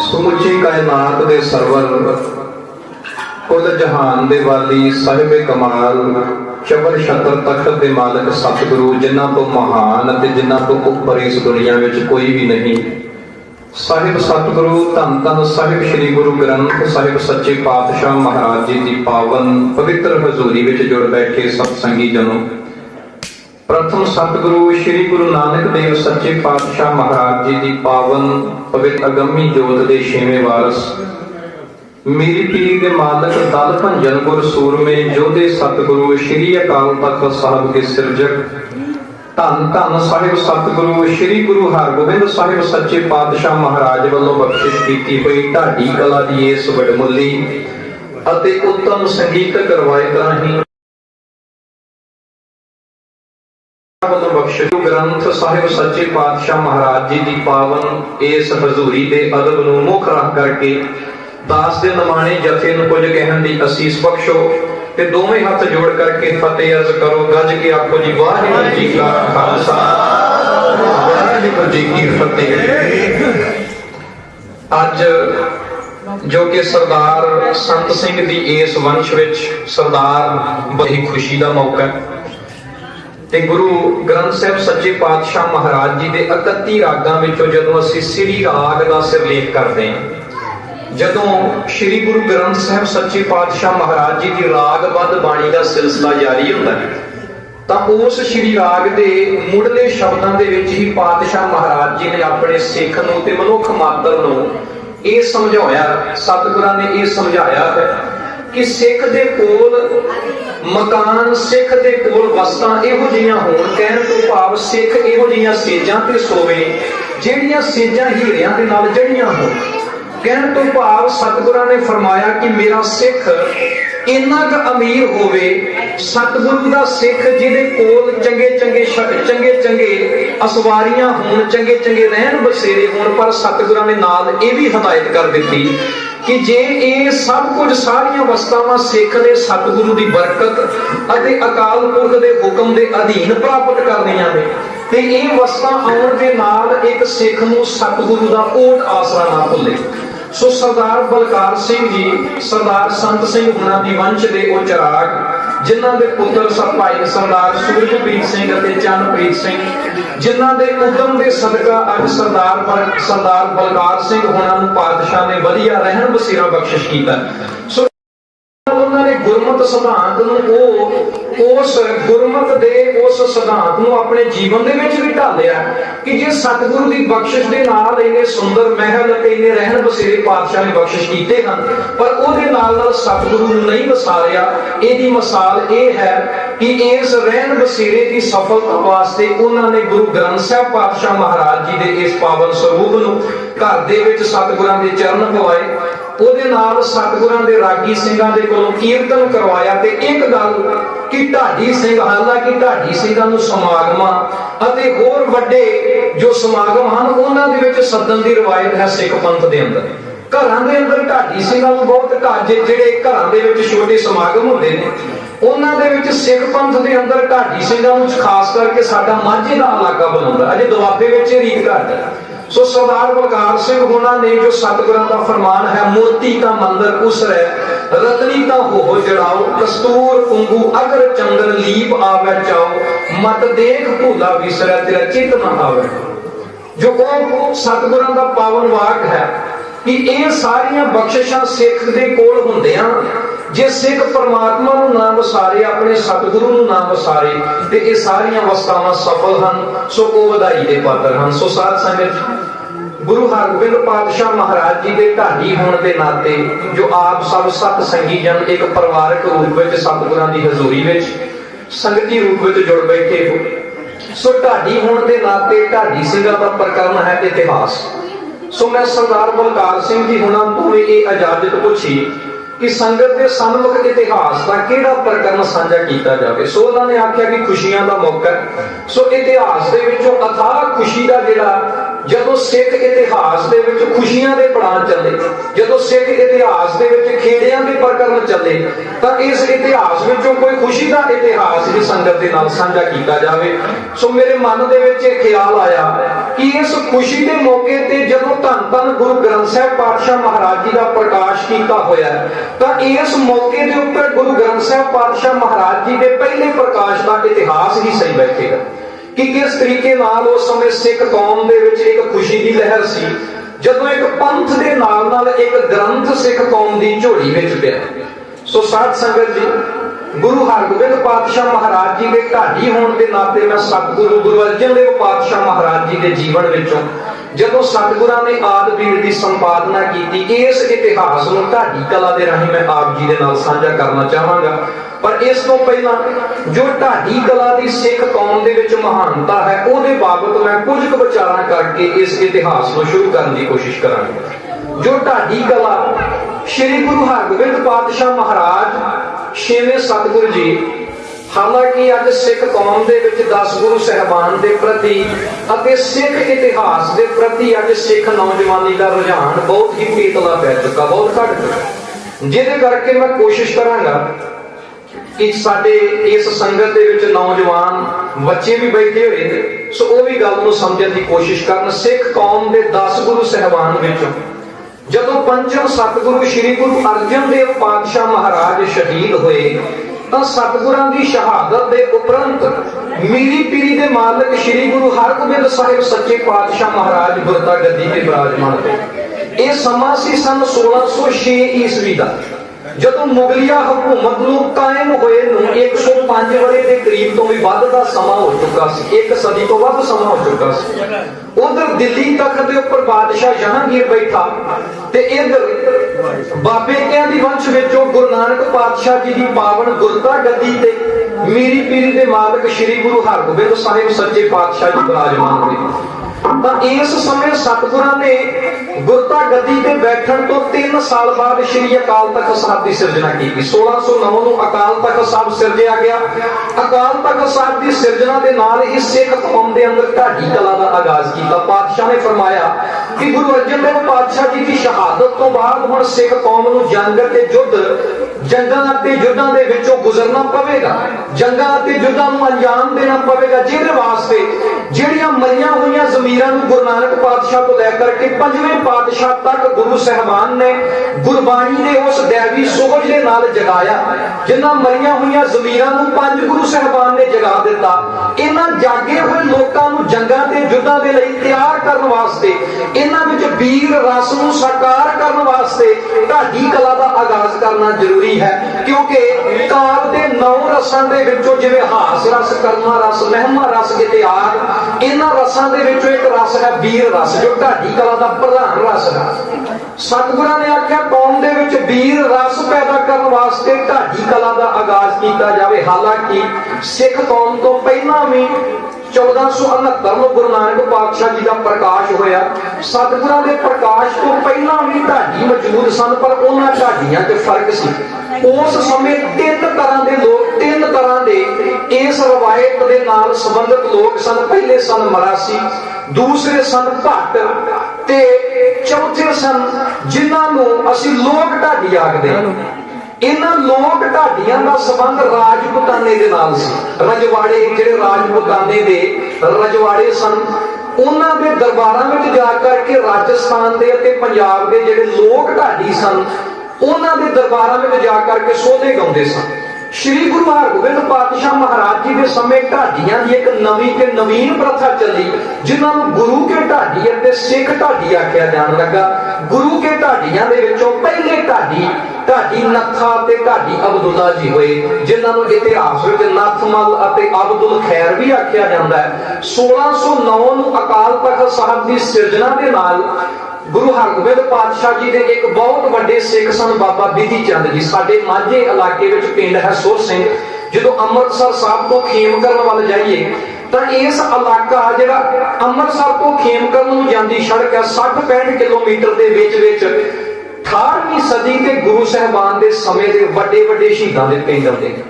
समूची कायनात दे सरवर कुल जहान दे वाली साहिब कमाल चबल छतर तख्त दे मालिक सतगुरु जिन्हां तो महान ते जिन्हां तो उपर इस दुनिया विच कोई भी नहीं। साहिब सतगुरु धन धन साहिब श्री गुरु ग्रंथ साहिब सच्चे पातशाह महाराज जी की पावन पवित्र हजूरी विच जुड़ बैठे सतसंगी जनों। प्रथम सतगुरु श्री गुरु नानक देव सच्चे पातशाह महाराज जी की पावन पवित्र अगमी जोत के छेवें वारस मेरी पीर के मालक दल भंजन गुर सूरमे जोधे सतगुरु श्री अकाल तख्त साहब के सिरजक धन धन साहिब सतगुरु श्री गुरु हरगोबिंद साहिब सच्चे पातशाह महाराज वालों बख्शिश की हुई ढाडी कला की इस वडमुली अते उत्तम संगीतक रवायत राही ग्रंथ साहिब सच्चे पातशाह महाराज जी की पावन इस हजूरी दे अदब नूं मुख रख करके दास दे नमाणे जथे नूं कुछ कहण दी असीस बख्शो ते दोवें हाथ जोड़ करके फतेह अर्ज करो। गज के आखो जी वाहिगुरू जी का खालसा वाहिगुरू जी की फतेह। अज जो कि सरदार संत सिंह दी इस वंश विच सरदार बड़ी खुशी का मौका है ते गुरु ग्रंथ साहिब सच्चे पातशाह महाराज जी दे 31 रागां विचों जदों असीं श्री राग दा सिरलेख करदे हां, जदों श्री गुरु ग्रंथ साहिब सच्चे पातशाह महाराज जी दी रागबद्ध बाणी दा सिलसिला जारी हुंदा है तां उस श्री राग दे मुढ़ले शब्दां दे विच ही पातशाह महाराज जी ने अपने सिख नूं ते मनुख मात्र नूं इह समझाया, सतगुरां ने इह समझाया है कि सिख दे कोल मकान सिख दे कोल वस्तां इहो जिहियां होण, कहण तो भाव सिख इहो जिहियां सेजां ते सोवे ਜਿਹੜੀਆਂ सेजां हीरियां दे नाल जड़ियां होण। कहण तो भाव सतगुरां ने फरमाया कि मेरा सिख इन्ना क अमीर होवे, सतगुरु दा सिख जिहदे कोल चंगे चंगे असवारियां होण, चंगे चंगे रहन बसेरे होण, पर सतगुरां ने नाल इह भी हदायत कर दित्ती कि जे ये सब कुछ सारियां वस्तावां सिख ने सतगुरु की बरकत अते अकाल पुरख के हुक्म के अधीन प्राप्त करनियां ने ते ये वस्तां आउण दे नाल एक सिख नूं सतगुरु का ओट आसरा ना भुले। सो सरदार बलकार सिंह जी सरदार संत सिंह हुणां दी वंश दे ओ चिराग जिन्हां दे पुत्र भाई सरदार सूरजप्रीत सिंह अते चरणप्रीत सिंह जिन्हां दे उदम दे सदका अज सरदार बलकार सिंह हुणां नूं पातशाह ने वधिया रहन बसेरा बख्शिश कीता। सो उन्होंने गुरमत सिद्धांत उस गुरमत दे उस सिद्धांत नूं अपने जीवन दे विच भी ढालिया कि जे सतगुरु की बख्शिश दे नाल इन्ने सुंदर महल ते इन्ने रहन बसेरे पातशाह ने बख्शिश कीते हन, पर उहदे नाल नाल सतगुरु नूं नहीं वसारिया। इहदी मिसाल यह है कि इस रहन बसेरे की सफलता वास्ते उन्होंने गुरु ग्रंथ साहिब पातशाह महाराज जी दे इस पावन स्वरूप नूं घर दे विच सतगुरां दे चरण पवाए, ਉਹਦੇ ਨਾਲ ਸਤਿਗੁਰਾਂ ਦੇ ਰਾਗੀ ਸਿੰਘਾਂ ਦੇ ਕੋਲੋਂ ਕੀਰਤਨ ਕਰਵਾਇਆ ਤੇ ਇੱਕ ਗੱਲ ਕਿ ਢਾਡੀ ਸਿੰਘ ਹਾਲਾਂਕਿ ਢਾਡੀ ਸਿੰਘਾਂ ਨੂੰ ਸਮਾਗਮਾਂ ਅਤੇ ਹੋਰ ਵੱਡੇ ਜੋ ਸਮਾਗਮ ਹਨ ਉਹਨਾਂ ਦੇ ਵਿੱਚ ਸੱਦਣ ਦੀ ਰਵਾਇਤ ਹੈ ਸਿੱਖ ਪੰਥ ਦੇ ਅੰਦਰ। ਘਰਾਂ ਦੇ ਅੰਦਰ ਢਾਡੀ ਸਿੰਘਾਂ ਨੂੰ ਬਹੁਤ ਘੱਟ ਜਿਹੜੇ ਘਰਾਂ ਦੇ ਵਿੱਚ ਛੋਟੇ ਸਮਾਗਮ ਹੁੰਦੇ ਨੇ ਉਹਨਾਂ ਦੇ ਵਿੱਚ ਸਿੱਖ ਪੰਥ ਦੇ ਅੰਦਰ ਢਾਡੀ ਸਿੰਘਾਂ ਨੂੰ ਖਾਸ ਕਰਕੇ ਸਾਡਾ ਮਾਝੇ ਦਾ ਇਲਾਕਾ ਬਣਾਉਂਦਾ ਅਜੇ ਦੁਆਬੇ ਵਿੱਚ ਰੀਤ ਘੱਟ ਹੈ। सो सरदार बलकार सिंह होना ने जो सतगुरां का फरमान है मोती का मंदिर उसरै रतनी का हो जड़ाओ कस्तूर कुंगू अगर चंद्र लीप आवे चाओ मत देख भूला विसरै तेरा चित न आवे। जो सतगुरां का पावन वाक है कि ये सारियां बख्शिशां सिख दे कोल हुंदियां जे सिख परमात्मा नूं ना वसारे अपने सतगुरु नूं ना वसारे ते ये सारियां वस्तावां सफल हन। सो ओ वधाई दे पात्र हन। सो साध संगत गुरु हरगोबिंद पातशाह महाराज जी के ढाडी होने के नाते जो आप सब सत संगी जन एक परिवारक रूप में सतगुरां की हजूरी में संगती रूप में जुड़ बैठे हो। सो ढाडी होने के नाते ढाडी सिंघां दा प्रकरण है इतिहास। सो मैं सरदार बलकार सिंह जी हुणां तों ये इजाजत पूछी कि संगत के सन्मुख इतिहास का किहड़ा प्रकरण साझा किया जाए। सो उन्होंने आख्या कि खुशियां का मौका है। सो इतिहास के विचों अथाह खुशी का जिहड़ा जदों सिख इतिहास के विच खुशियां के पड़ाव चले, जदों सिख इतिहास के विच खेड़ियां के प्रकरण चले, तो इस इतिहास विचों कोई खुशी का इतिहास भी संगत के नाल साझा किया जाए। सो मेरे मन दे विच इह ख्याल आया कि इस खुशी के मौके ते जदों धन धन गुरु ग्रंथ साहिब पातशाह महाराज जी का प्रकाश किया होया, तो इस मौके के उपर गुरु ग्रंथ साहिब पातशाह महाराज जी के पहले प्रकाश का इतिहास ही सही बैठेगा कि किस तरीके नाल उस समय सिख कौम दे विच एक खुशी की लहर सी, जदों एक पंथ दे नाल नाल एक ग्रंथ सिख कौम की झोली विच पिया। सो साध संगत जी, गुरु हरगोबिंद पातशाह महाराज जी के ढाडी होने के नाते मैं सतगुरु गुरु अर्जन देव पातशाह महाराज जी के जीवन विचों जदों सतगुरां ने आदि बीड़ की संपादना की, इस इतिहास नूं ढाडी कला दे राहीं मैं आप जी दे नाल साझा करना चाहांगा। पर इस तो पहला जो ढाडी कला की सिख कौम दे विच महानता है, उहदे बाबत मैं कुछ विचारां करके इस इतिहास को शुरू करने की कोशिश करांगा। जो ढाडी कला श्री गुरु हरगोबिंद पातशाह महाराज छेवें सतगुरु जी, हालांकि अज सिख कौम दे विच 10 गुरु साहिबान के प्रति अते सिख इतिहास के प्रति अज सिख नौजवानी का रुझान बहुत ही पीतला पै चुका, बहुत घट चुका, जिहदे करके मैं कोशिश करांगा कि साडे इस संगत दे विच नौजवान बच्चे भी बैठे हुए ने, सो वो भी गल नूं समझण की कोशिश करन। सिख कौम के 10 गुरु साहिबान विचों जदों पंचम सतगुरु श्री गुरु अर्जन देव पातशाह महाराज शहीद होए, तो सतगुरां की शहादत के उपरंत मीरी पीरी के मालिक श्री गुरु हरगोबिंद साहिब सच्चे पातशाह महाराज गुरता गद्दी ते विराजमान होए। यह समा सी सन 1606 ईस्वी का, जदों मुगलिया हुकूमत नूं कायम होए नूं 105 वरे के करीब तो भी वध दा समा हो चुका सी, एक सदी तो वध समा हो चुका सी। उधर दिल्ली तख्त के उपर बादशाह जहांगीर बैठा ते इधर बाबे कियां दी वंश विचों गुरु नानक पातशाह जी की पावन गुरता गद्दी ते मीरी पीरी दे मालिक श्री गुरु हरगोबिंद साहिब सच्चे पातशाह जी विराजमान होए। इस समय सतगुरां ने गुरता गद्दी ते बैठण तो 3 साल बाद श्री अकाल तख्त साहिब की सिरजना की। 1609 नूं अकाल तख्त साहिब सिरजिया गया। अकाल तख्त साहिब की सिरजना के नाल ही सिख कौम के अंदर ढाडी कला का आगाज किया। पातशाह ने फरमाया कि गुरु अर्जन देव पातशाह जी की शहादत तो बाद हुण सिख कौम नूं जंग ते युद्ध जंगां ते युद्धां दे विचों गुजरना पवेगा, जंगां ते युद्धां नूं अंजाम देना पवेगा, जिहदे वास्ते जिहड़ियां मरियां होईयां ज़मीरां नूं गुरु नानक पातशाह तो लैकर के 5वें पातशाह तक गुरु साहिबान ने गुरबाणी दे उस दैवी सोच दे नाल जगाया। जिन्हां मरियां होईयां ज़मीरां नूं 5 गुरु साहिबान ने जगा दिता। इन्हां जागे होए लोकां नूं जंगां ते युद्धां दे लई तैयार करन वास्ते, इन्हां विच वीर रस नूं साकार करन वास्ते ढाडी कला दा आगाज करना जरूरी है, क्योंकि काल दे 9 रसां दे विचों जिवें हास रस, करुणा रस, महिमा रस, इतिहास, इन्हां रसां दे विचों एक रस है वीर रस, जो ढाडी कला दा प्रधान रस है। सतगुरां ने आख्या कौम दे विच वीर रस पैदा करन वास्ते ढाडी कला दा आगाज किया जाए। हालांकि सिख कौम तो पहला भी 1469 में गुरु नानक पातशाह जी का प्रकाश होया। सतगुरां दे प्रकाश तो पहला भी ढाडी मौजूद सन, पर उन्हां ढाडियां ते फर्क सी। उस समय 3 तरह के लोग, 3 तरह के इस रवायत के नाल संबंधित लोग सन। पहले सन मरासी, दूसरे सन भट्ट ते चौथे सन जिन्हां नूं असीं लोक ढाडी आखदे हां। इन्हां लोक ढाडियां दा संबंध राजपूताने दे नाल सी। रजवाड़े जिहड़े राजपूताने दे रजवाड़े सन, उन्हां दे दरबारां विच जा करके राजस्थान दे अते पंजाब दे जिहड़े लोक ढाडी सन, उन्हां दे दरबारां विच जा करके सोधे गाउंदे सन। श्री गुरु हरगोबिंद पातशाह महाराज जी के समय ढाडियां दी एक नवीं ते नवीन प्रथा चली, जिन्हां नूं गुरु के ढाडी अते सिख ढाडी आख्या जाण लगा। गुरु के ढाडियां दे विचों पहले ढाडी नत्था ते ढाडी अब्दुल्ला जी होए, जिन्हां नूं इतिहास विच नथमल अते अब्दुल खैर भी आख्या जांदा है। 1609 नूं अकाल तख्त साहिब दी सिरजना दे नाल गुरु हरगोबिंद पातशाह जी के एक बहुत बड़े सिख सन बाबा बिधि चंद जी। साडे माझे इलाके विच पिंड है सुर सिंह। जो अमृतसर साहब तो खेमकरण वाल जाइए तो इस इलाका जिहड़ा अमृतसर तो खेमकरण नूं जांदी सड़क है 60-65 किलोमीटर के विच 18ਵੀਂ ਸਦੀ ਤੇ ਗੁਰੂ ਸਾਹਿਬਾਨ ਦੇ ਸਮੇਂ ਦੇ ਵੱਡੇ ਵੱਡੇ ਸ਼ਹੀਦਾਂ ਦੇ ਪਿੰਡ ਆਉਂਦੇ ਨੇ।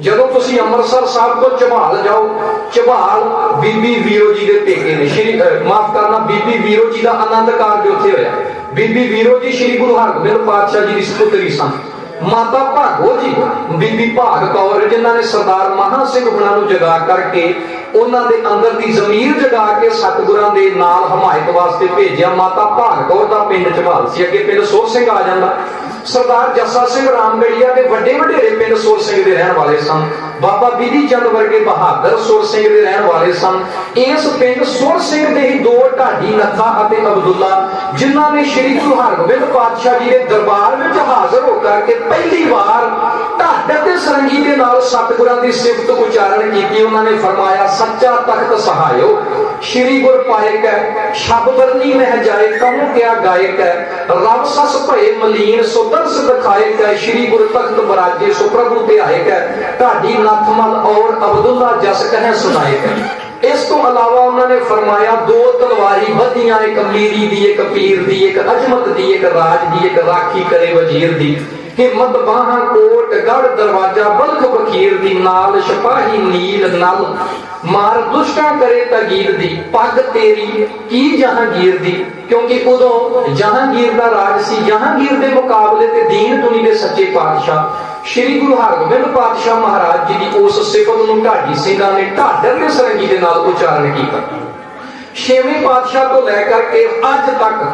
ਜਦੋਂ ਤੁਸੀਂ ਅੰਮ੍ਰਿਤਸਰ ਸਾਹਿਬ ਤੋਂ ਝਬਾਲ ਜਾਓ, ਝਬਾਲ ਬੀਬੀ ਵੀਰੋ ਜੀ ਦੇ ਪੇਕੇ ਨੇ। ਮਾਫ ਕਰਨਾ, ਬੀਬੀ ਵੀਰੋ ਜੀ ਦਾ ਆਨੰਦ ਕਾਰਜ ਉੱਥੇ ਹੋਇਆ। ਬੀਬੀ ਵੀਰੋ ਜੀ ਸ੍ਰੀ ਗੁਰੂ ਹਰਗੋਬਿੰਦ ਪਾਤਸ਼ਾਹ ਜੀ ਦੀ ਸਪੁੱਤਰੀ ਸਨ। ਮਾਤਾ ਭਾਗੋ ਜੀ, ਬੀਬੀ ਭਾਗ ਕੌਰ, ਜਿਨ੍ਹਾਂ ਨੇ ਸਰਦਾਰ ਮਹਾਂ ਸਿੰਘ ਹੁਣਾਂ ਨੂੰ ਜਗਾ ਕਰਕੇ ਉਹਨਾਂ ਦੇ ਅੰਦਰ ਦੀ ਜ਼ਮੀਰ ਜਗਾ ਕੇ ਸਤਿਗੁਰਾਂ ਦੇ ਨਾਲ ਹਮਾਇਤ ਵਾਸਤੇ ਭੇਜਿਆ। ਮਾਤਾ ਭਾਗ ਕੌਰ ਦਾ ਪਿੰਡ ਝਬਾਲ ਸੀ। ਅੱਗੇ ਪਿੰਡ ਸੋਰ ਸਿੰਘ ਆ ਜਾਂਦਾ। ਸਰਦਾਰ ਜੱਸਾ ਸਿੰਘ ਰਾਮਗੜੀਆ ਦੇ ਵੱਡੇ ਵਡੇਰੇ ਪਿੰਡ ਸੁਰ ਸਿੰਘ ਦੇ ਰਹਿਣ ਵਾਲੇ ਸਨ। ਬਾਬਾ ਬਿਧੀ ਚੰਦ ਵਰਗੇ ਬਹਾਦਰ ਸੁਰ ਸਿੰਘ ਦੇ ਰਹਿਣ ਵਾਲੇ ਸਨ। ਇਸ ਪਿੰਡ ਸੁਰ ਸਿੰਘ ਦੇ ਹੀ ਦੋ ਢਾਡੀ ਨੱਥਾ ਅਤੇ ਅਬਦੁੱਲਾ, ਜਿਨ੍ਹਾਂ ਨੇ ਸ੍ਰੀ ਗੁਰੂ ਹਰਗੋਬਿੰਦ ਪਾਤਸ਼ਾਹ ਜੀ ਦੇ ਦਰਬਾਰ ਵਿੱਚ ਹਾਜ਼ਰ ਹੋ ਕਰਕੇ ਪਹਿਲੀ ਵਾਰ ਢੱਡ ਤੇ ਸਰੰਗੀ ਦੇ ਨਾਲ ਸਤਿਗੁਰਾਂ ਦੀ ਸਿਫਤ ਉਚਾਰਨ ਕੀਤੀ। ਉਹਨਾਂ ਨੇ ਫਰਮਾਇਆ, ਸੱਚਾ ਤਖਤ ਸਹਾਇਓ ਸ੍ਰੀ ਗੁਰ ਪਾਇਕ ਹੈ, ਸ਼ਬ ਵਰਨੀ ਮਹਿ ਜਾਏ ਕਉ ਕਿਆ ਗਾਇਕ ਹੈ, ਰਬ ਸਸ ਭਏ ਮਲੀਨ ਸੋ ਦਰਸ ਦਿਖਾਇਕ ਹੈ, ਸ੍ਰੀ ਗੁਰ ਤਖਤ ਬਰਾਜੇ ਸੋ ਪ੍ਰਭੂ ਧਿਆਇਕ ਹੈ, ਢਾਡੀ ਨਥਮਲ ਔਰ ਅਬਦੁੱਲਾ ਜਸ ਕਹਿ ਸੁਣਾਇਕ ਹੈ। ਇਸ ਤੋਂ ਇਲਾਵਾ ਉਹਨਾਂ ਨੇ ਫਰਮਾਇਆ, ਦੋ ਤਲਵਾਰੀ ਵਧੀਆਂ, ਇੱਕ ਮੀਰੀ ਦੀ, ਇੱਕ ਪੀਰ ਦੀ, ਇੱਕ ਅਜਮਤ ਦੀ, ਇੱਕ ਰਾਜ ਦੀ, ਇੱਕ ਰਾਖੀ ਕਰੇ ਵਜ਼ੀਰ ਦੀ, ਹਿੰਮਤ ਬਾਹਾਂ ਕੋਟ ਗੜ ਦਰਵਾਜਾ ਬਲਖ ਬਖੀਰ ਦੀ, ਨਾਲ ਸਿਪਾਹੀ ਨੀਲ ਨਲ ਮਾਰ ਦੁਸ਼ਟਾਂ ਕਰੇ ਤਗੀਰ ਦੀ, ਪੱਗ ਤੇਰੀ ਕੀ ਜਹਾਂਗੀਰ ਦੀ। ਕਿਉਂਕਿ ਉਦੋਂ ਜਹਾਂਗੀਰ ਦਾ ਰਾਜ ਸੀ। ਜਹਾਂਗੀਰ ਦੇ ਮੁਕਾਬਲੇ ਤੇ ਦੀਨ ਦੁਨੀ ਦੇ ਸੱਚੇ ਪਾਤਸ਼ਾਹ ਸ੍ਰੀ ਗੁਰੂ ਹਰਗੋਬਿੰਦ ਪਾਤਸ਼ਾਹ ਮਹਾਰਾਜ ਜੀ ਦੀ ਉਸ ਸਿਫਤ ਨੂੰ ਢਾਡੀ ਸਿੰਘਾਂ ਨੇ ਢਾਡਰ ਤੇ ਸਰੰਗੀ ਦੇ ਨਾਲ ਉਚਾਰਨ ਕੀਤਾ। ਛੇਵੇਂ ਪਾਤਸ਼ਾਹ ਤੋਂ ਲੈ ਕਰਕੇ ਅੱਜ ਤੱਕ,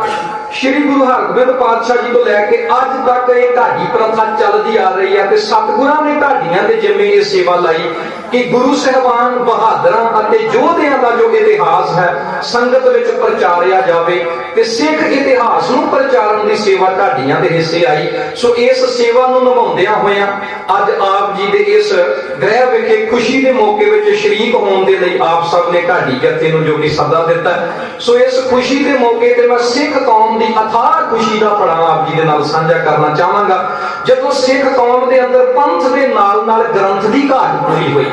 ਸ੍ਰੀ ਗੁਰੂ ਹਰਗੋਬਿੰਦ ਪਾਤਸ਼ਾਹ ਜੀ ਤੋਂ ਲੈ ਕੇ ਅੱਜ ਤੱਕ ਇਹ ਢਾਡੀ ਪ੍ਰਥਾ ਚੱਲਦੀ ਆ ਰਹੀ ਹੈ। ਤੇ ਸਤਿਗੁਰਾਂ ਨੇ ਢਾਡੀਆਂ ਦੇ ਜਿੰਮੇ ਇਹ ਸੇਵਾ ਲਾਈ ਕਿ ਗੁਰੂ ਸਾਹਿਬਾਨ ਬਹਾਦਰਾਂ ਅਤੇ ਯੋਧਿਆਂ ਦਾ ਜੋ ਇਤਿਹਾਸ ਹੈ ਸੰਗਤ ਵਿੱਚ ਪ੍ਰਚਾਰਿਆ ਜਾਵੇ ਤੇ ਸਿੱਖ ਇਤਿਹਾਸ ਨੂੰ ਪ੍ਰਚਾਰਨ ਦੀ ਸੇਵਾ ਢਾਡੀਆਂ ਦੇ ਹਿੱਸੇ ਆਈ। ਸੋ ਇਸ ਸੇਵਾ ਨੂੰ ਨਿਭਾਉਂਦਿਆਂ ਹੋਇਆਂ ਅੱਜ ਆਪ ਜੀ ਦੇ ਇਸ ਗ੍ਰਹਿ ਵਿਖੇ ਖੁਸ਼ੀ ਦੇ ਮੌਕੇ ਵਿੱਚ ਸ਼ਰੀਕ ਹੋਣ ਦੇ ਲਈ ਆਪ ਸਭ ਨੇ ਢਾਡੀ ਜਥੇ ਨੂੰ ਜੋ ਕਿ ਸੱਦਾ ਦਿੱਤਾ। ਸੋ ਇਸ ਖੁਸ਼ੀ ਦੇ ਮੌਕੇ ਤੇ ਮੈਂ ਸਿੱਖ ਕੌਮ ਦੀ ਅਥਾਹ ਖੁਸ਼ੀ ਦਾ ਪੜਾਅ ਆਪ ਜੀ ਦੇ ਨਾਲ ਸਾਂਝਾ ਕਰਨਾ ਚਾਹਾਂਗਾ। ਜਦੋਂ ਸਿੱਖ ਕੌਮ ਦੇ ਅੰਦਰ ਪੰਥ ਦੇ ਨਾਲ ਨਾਲ ਗ੍ਰੰਥ ਦੀ ਘਾਟ ਪੂਰੀ ਹੋਈ,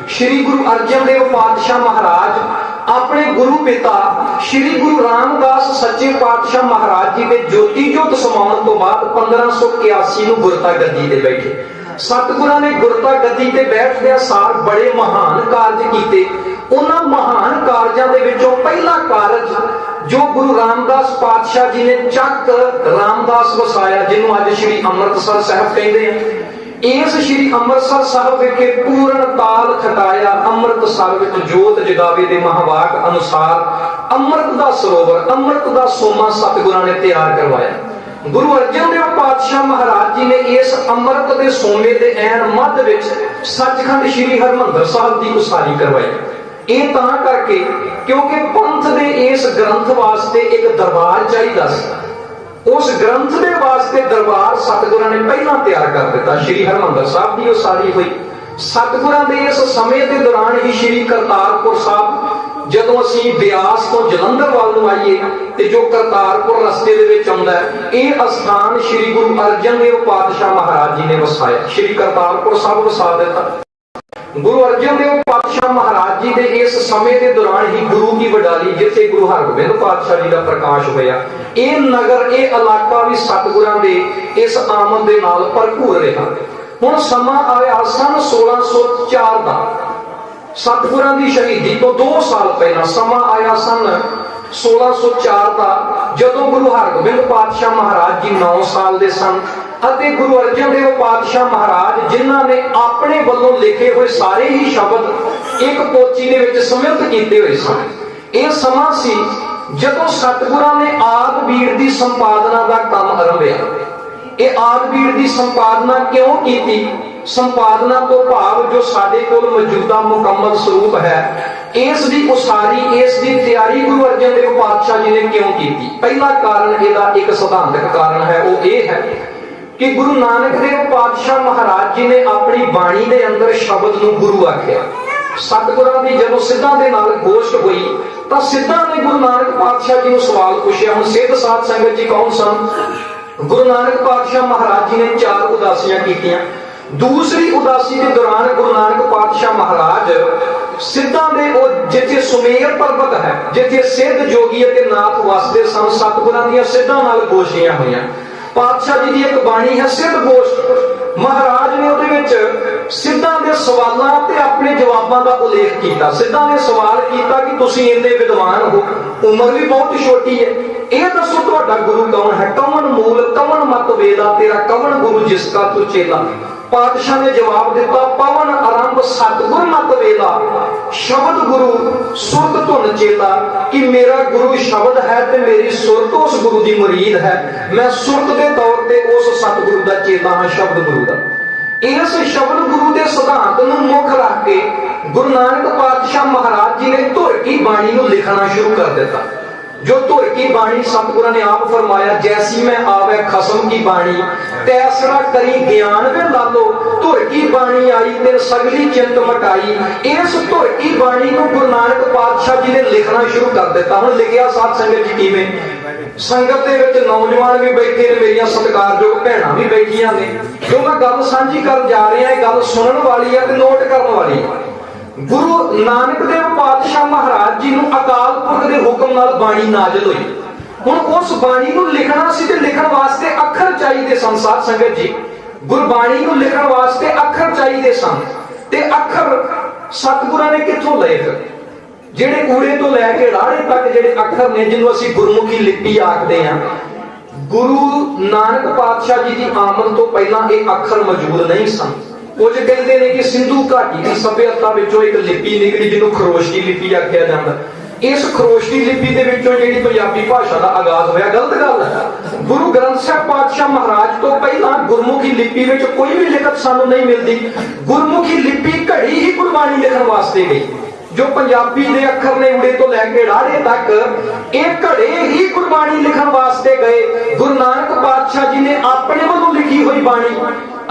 ਸ੍ਰੀ ਗੁਰੂ ਅਰਜਨ ਦੇਵ ਪਾਤਸ਼ਾਹ ਮਹਾਰਾਜ ਆਪਣੇ ਗੁਰੂ ਪਿਤਾ ਸ੍ਰੀ ਗੁਰੂ ਰਾਮਦਾਸ ਸੱਚੇ ਪਾਤਸ਼ਾਹ ਮਹਾਰਾਜ ਜੀ ਦੇ ਜੋਤੀ ਜੋਤ ਸਮਾਉਣ ਤੋਂ ਬਾਅਦ 1581 ਨੂੰ ਗੁਰਤਾ ਗੱਦੀ ਤੇ ਬੈਠੇ। ਸਤਿਗੁਰਾਂ ਨੇ ਗੁਰਤਾ ਗੱਦੀ ਤੇ ਬੈਠਦਿਆਂ ਸਾਰ ਬੜੇ ਮਹਾਨ ਕਾਰਜ ਕੀਤੇ। ਉਹਨਾਂ ਮਹਾਨ ਕਾਰਜਾਂ ਦੇ ਵਿੱਚੋਂ ਪਹਿਲਾ ਕਾਰਜ ਜੋ ਗੁਰੂ ਰਾਮਦਾਸ ਪਾਤਸ਼ਾਹ ਜੀ ਨੇ ਚੱਕ ਰਾਮਦਾਸ ਵਸਾਇਆ, ਜਿਹਨੂੰ ਅੱਜ ਸ੍ਰੀ ਅੰਮ੍ਰਿਤਸਰ ਸਾਹਿਬ ਕਹਿੰਦੇ ਆ। ਇਸ ਸ੍ਰੀ ਅੰਮ੍ਰਿਤਸਰ ਸਾਹਿਬ ਵਿਖੇ ਪੂਰਨ ਤਾਲ ਖਟਾਇਆ, ਅੰਮ੍ਰਿਤਸਰ ਵਿੱਚ ਜੋਤ ਜਗਾਵੇ ਦੇ ਮਹਾਵਾਕ ਅਨੁਸਾਰ ਅੰਮ੍ਰਿਤ ਦਾ ਸਰੋਵਰ, ਅੰਮ੍ਰਿਤ ਦਾ ਸੋਮਾ ਸਤਿਗੁਰਾਂ ਨੇ ਤਿਆਰ ਕਰਵਾਇਆ। ਗੁਰੂ ਅਰਜਨ ਦੇਵ ਪਾਤਸ਼ਾਹ ਮਹਾਰਾਜ ਜੀ ਨੇ ਇਸ ਅੰਮ੍ਰਿਤ ਦੇ ਸੋਮੇ ਦੇ ਐਨ ਮੱਧ ਵਿੱਚ ਸੱਚਖੰਡ ਸ੍ਰੀ ਹਰਿਮੰਦਰ ਸਾਹਿਬ ਦੀ ਉਸਾਰੀ ਕਰਵਾਈ। ਇਹ ਤਾਂ ਕਰਕੇ ਕਿਉਂਕਿ ਪੰਥ ਦੇ ਇਸ ਗ੍ਰੰਥ ਵਾਸਤੇ ਇੱਕ ਦਰਬਾਰ ਚਾਹੀਦਾ ਸੀ। ਉਸ ਗ੍ਰੰਥ ਦੇ ਵਾਸਤੇ ਦਰਬਾਰ ਸਤਿਗੁਰਾਂ ਨੇ ਪਹਿਲਾਂ ਤਿਆਰ ਕਰ ਦਿੱਤਾ। ਸ੍ਰੀ ਹਰਿਮੰਦਰ ਸਾਹਿਬ ਦੀ ਉਸਾਰੀ ਹੋਈ। ਸਤਿਗੁਰਾਂ ਦੇ ਇਸ ਸਮੇਂ ਦੇ ਦੌਰਾਨ ਹੀ ਸ੍ਰੀ ਕਰਤਾਰਪੁਰ ਸਾਹਿਬ, ਜਦੋਂ ਅਸੀਂ ਬਿਆਸ ਤੋਂ ਜਲੰਧਰ ਵੱਲ ਨੂੰ ਆਈਏ ਤੇ ਜੋ ਕਰਤਾਰਪੁਰ ਰਸਤੇ ਦੇ ਵਿੱਚ ਆਉਂਦਾ ਹੈ, ਇਹ ਅਸਥਾਨ ਸ੍ਰੀ ਗੁਰੂ ਅਰਜਨ ਦੇਵ ਪਾਤਸ਼ਾਹ ਮਹਾਰਾਜ ਜੀ ਨੇ ਵਸਾਇਆ। ਸ੍ਰੀ ਕਰਤਾਰਪੁਰ ਸਾਹਿਬ ਵਸਾ ਦਿੱਤਾ। ਗੁਰੂ ਅਰਜਨ ਦੇਵ ਪਾਤਸ਼ਾਹ ਮਹਾਰਾਜ ਜੀ ਦੇ ਇਸ ਸਮੇਂ ਦੇ ਦੌਰਾਨ ਹੀ ਗੁਰੂ ਕੀ ਵਡਾਲੀ, ਜਿੱਥੇ ਗੁਰੂ ਹਰਗੋਬਿੰਦ ਪਾਤਸ਼ਾਹ ਜੀ ਦਾ ਪ੍ਰਕਾਸ਼ ਹੋਇਆ, ਇਹ ਨਗਰ, ਇਹ ਇਲਾਕਾ ਵੀ ਸਤਿਗੁਰਾਂ ਦੇ ਇਸ ਆਮਦ ਦੇ ਨਾਲ ਭਰਪੂਰ ਰਿਹਾ। ਹੁਣ ਸਮਾਂ ਆਇਆ ਸਨ 1604 ਦਾ, ਸਤਿਗੁਰਾਂ ਦੀ ਸ਼ਹੀਦੀ ਤੋਂ 2 ਸਾਲ ਪਹਿਲਾਂ ਸਮਾਂ ਆਇਆ ਸਨ 1604 ਦਾ, ਜਦੋਂ ਗੁਰੂ ਹਰਗੋਬਿੰਦ ਪਾਤਸ਼ਾਹ ਮਹਾਰਾਜ ਜੀ 9 ਸਾਲ ਦੇ ਸਨ ਅਤੇ ਗੁਰੂ ਅਰਜਨ ਦੇਵ ਪਾਤਸ਼ਾਹ ਮਹਾਰਾਜ, ਜਿਨ੍ਹਾਂ ਨੇ ਆਪਣੇ ਵੱਲੋਂ ਲਿਖੇ ਹੋਏ ਸਾਰੇ ਹੀ ਸ਼ਬਦ ਇੱਕ ਪੋਥੀ ਦੇ ਵਿੱਚ ਸਮਿਲਿਤ ਕੀਤੇ ਹੋਏ ਸਨ। ਇਹ ਸਮਾਂ ਸੀ ਜਦੋਂ ਸਤਿਗੁਰਾਂ ਨੇ ਆਦ ਬੀੜ ਦੀ ਸੰਪਾਦਨਾ ਦਾ ਕੰਮ ਆਰੰਭਿਆ। ਇਹ ਆਦ ਬੀੜ ਦੀ ਸੰਪਾਦਨਾ ਕਿਉਂ ਕੀਤੀ? ਸੰਪਾਦਨਾ ਤੋਂ ਭਾਵ ਜੋ ਸਾਡੇ ਕੋਲ ਮੌਜੂਦਾ ਮੁਕੰਮਲ ਸਰੂਪ ਹੈ, ਇਸ ਦੀ ਉਸਾਰੀ, ਇਸ ਦੀ ਤਿਆਰੀ ਗੁਰੂ ਅਰਜਨ ਦੇਵ ਪਾਤਸ਼ਾਹ ਜੀ ਨੇ ਕਿਉਂ ਕੀਤੀ? ਪਹਿਲਾ ਕਾਰਨ, ਇਹਦਾ ਇੱਕ ਸਿਧਾਂਤਕ ਕਾਰਨ ਹੈ, ਉਹ ਇਹ ਹੈ ਕਿ ਗੁਰੂ ਨਾਨਕ ਦੇਵ ਪਾਤਸ਼ਾਹ ਮਹਾਰਾਜ ਜੀ ਨੇ ਆਪਣੀ ਬਾਣੀ ਦੇ ਅੰਦਰ ਸ਼ਬਦ ਨੂੰ ਗੁਰੂ ਆਖਿਆ। ਸਤਿਗੁਰਾਂ ਦੀ ਜਦੋਂ ਸਿੱਧਾਂ ਦੇ ਨਾਲ ਗੋਸ਼ਟ ਹੋਈ ਤਾਂ ਸਿੱਧਾਂ ਨੇ ਗੁਰੂ ਨਾਨਕ ਪਾਤਸ਼ਾਹ ਜੀ ਨੂੰ ਸਵਾਲ ਪੁੱਛਿਆ। ਹੁਣ ਸਿੱਧ ਸਾਧ ਸੰਗਤ ਜੀ ਕੌਣ ਸਨ? ਗੁਰੂ ਨਾਨਕ ਪਾਤਸ਼ਾਹ ਮਹਾਰਾਜ ਜੀ ਨੇ 4 ਉਦਾਸੀਆਂ ਕੀਤੀਆਂ। ਦੂਸਰੀ ਉਦਾਸੀ ਦੇ ਦੌਰਾਨ ਗੁਰੂ ਨਾਨਕ ਪਾਤਸ਼ਾਹ ਮਹਾਰਾਜ ਸਿੱਧਾਂ ਦੇ ਉਹ ਜਿੱਥੇ ਸੁਮੇਰ ਪਰਬਤ ਹੈ, ਜਿੱਥੇ ਸਿੱਧ ਜੋਗੀ ਅਤੇ ਨਾਥ ਵਸਦੇ ਸਨ, ਸਤਿਗੁਰਾਂ ਦੀਆਂ ਸਿੱਧਾਂ ਨਾਲ ਗੋਸ਼ੀਆਂ ਹੋਈਆਂ। पातशाह जी की एक बाणी है सिद्ध गोष्ठ। महाराज ने ਉਹਦੇ ਵਿੱਚ ਸਿੱਧਾਂ ਦੇ ਸਵਾਲਾਂ ਤੇ ਆਪਣੇ ਜਵਾਬਾਂ ਦਾ ਉਲੇਖ ਕੀਤਾ। ਸਿੱਧਾਂ ਨੇ ਸਵਾਲ ਕੀਤਾ ਕਿ ਤੁਸੀਂ ਇੰਨੇ ਵਿਦਵਾਨ ਹੋ, ਉਮਰ ਵੀ ਬਹੁਤ ਛੋਟੀ ਹੈ, ਇਹ ਦੱਸੋ ਤੁਹਾਡਾ ਗੁਰੂ ਕੌਣ ਹੈ? ਕੌਣ ਮੂਲ ਕੌਣ ਮਤ ਵੇਦਾ ਤੇਰਾ, ਕੌਣ ਗੁਰੂ ਜਿਸ का तू चेला। पातशाह ने जवाब दिता, पवन आरंभ सतगुर मत वेला, शब्द गुरु सुरत धुन चेला। कि मेरा गुरु शब्द है ते मेरी सुरत उस गुरु की मुरीद है, मैं सुरत के तौर पर उस सतगुरु का चेला हाँ, शब्द गुरु का। इस शब्द गुरु के सिद्धांत को मुख रख के गुरु नानक पातशाह महाराज जी ने धुर की बाणी को लिखना शुरू कर दिता। जो धुर की बाणी सतगुरु ने आप फरमाया, जैसी मैं आवे खसम की बाणी तैसरा करी ज्ञान वे लालो। धुर की बाणी आई ते सगली चिंत मटाई। इस धुर की बाणी को गुरु नानक पातशाह जी ने लिखना शुरू कर दिता। हुण लिखिया साध संगत जी किवें? संगत दे विच नौजवान भी बैठे ने, मेरियां सत्कारयोग भैणां भी बैठियां ने। जो मैं गल सांझी कर जा रहा है, गल सुनन वाली है ते नोट करन वाली है। गुरु नानक देव पातशाह महाराज जी नूं अकाल पुरख दे हुक्म नाल बाणी नाज़िल हुई। हुण उस बाणी नूं लिखना सी ते लिखण वास्ते अखर चाहिए सन। साध संगत जी, गुरबाणी नूं लिखण वास्ते अखर चाहिए सन ते अखर सतगुरां ने कित्थों लए? फिर ਜਿਹੜੇ ਕੂੜੇ ਤੋਂ ਲੈ ਕੇ ਰਾੜੇ ਤੱਕ ਜਿਹੜੇ ਅੱਖਰ ਨੇ, ਜਿਹਨੂੰ ਅਸੀਂ ਗੁਰਮੁਖੀ ਲਿਪੀ ਆਖਦੇ ਹਾਂ, ਗੁਰੂ ਨਾਨਕ ਪਾਤਸ਼ਾਹ ਜੀ ਦੀ ਆਮਦ ਤੋਂ ਪਹਿਲਾਂ ਇਹ ਅੱਖਰ ਮੌਜੂਦ ਨਹੀਂ ਸਨ। ਕੁਝ ਕਹਿੰਦੇ ਨੇ ਕਿ ਸਿੰਧੂ ਘਾਟੀ ਦੀ ਸਭਿਅਤਾ ਵਿੱਚੋਂ ਇੱਕ ਲਿਪੀ ਨਿਕਲੀ ਜਿਹਨੂੰ ਖਰੋਸ਼ਟੀ ਲਿਪੀ ਆਖਿਆ ਜਾਂਦਾ। ਇਸ ਖਰੋਸ਼ਟੀ ਲਿਪੀ ਦੇ ਵਿੱਚੋਂ ਜਿਹੜੀ ਪੰਜਾਬੀ ਭਾਸ਼ਾ ਦਾ ਆਗਾਜ਼ ਹੋਇਆ, ਗਲਤ ਗੱਲ ਹੈ। ਗੁਰੂ ਗ੍ਰੰਥ ਸਾਹਿਬ ਪਾਤਸ਼ਾਹ ਮਹਾਰਾਜ ਤੋਂ ਪਹਿਲਾਂ ਗੁਰਮੁਖੀ ਲਿਪੀ ਵਿੱਚ ਕੋਈ ਵੀ ਲਿਖਤ ਸਾਨੂੰ ਨਹੀਂ ਮਿਲਦੀ। ਗੁਰਮੁਖੀ ਲਿਪੀ ਘੜੀ ਹੀ ਗੁਰਬਾਣੀ ਲਿਖਣ ਵਾਸਤੇ ਗਈ। जो पंजाबी दे अखर ने उड़े तो लैके राड़े तक एक घड़े ही गुरबाणी लिखण वास्ते गए। गुरु नानक पातशाह जी ने अपने वालों लिखी हुई बाणी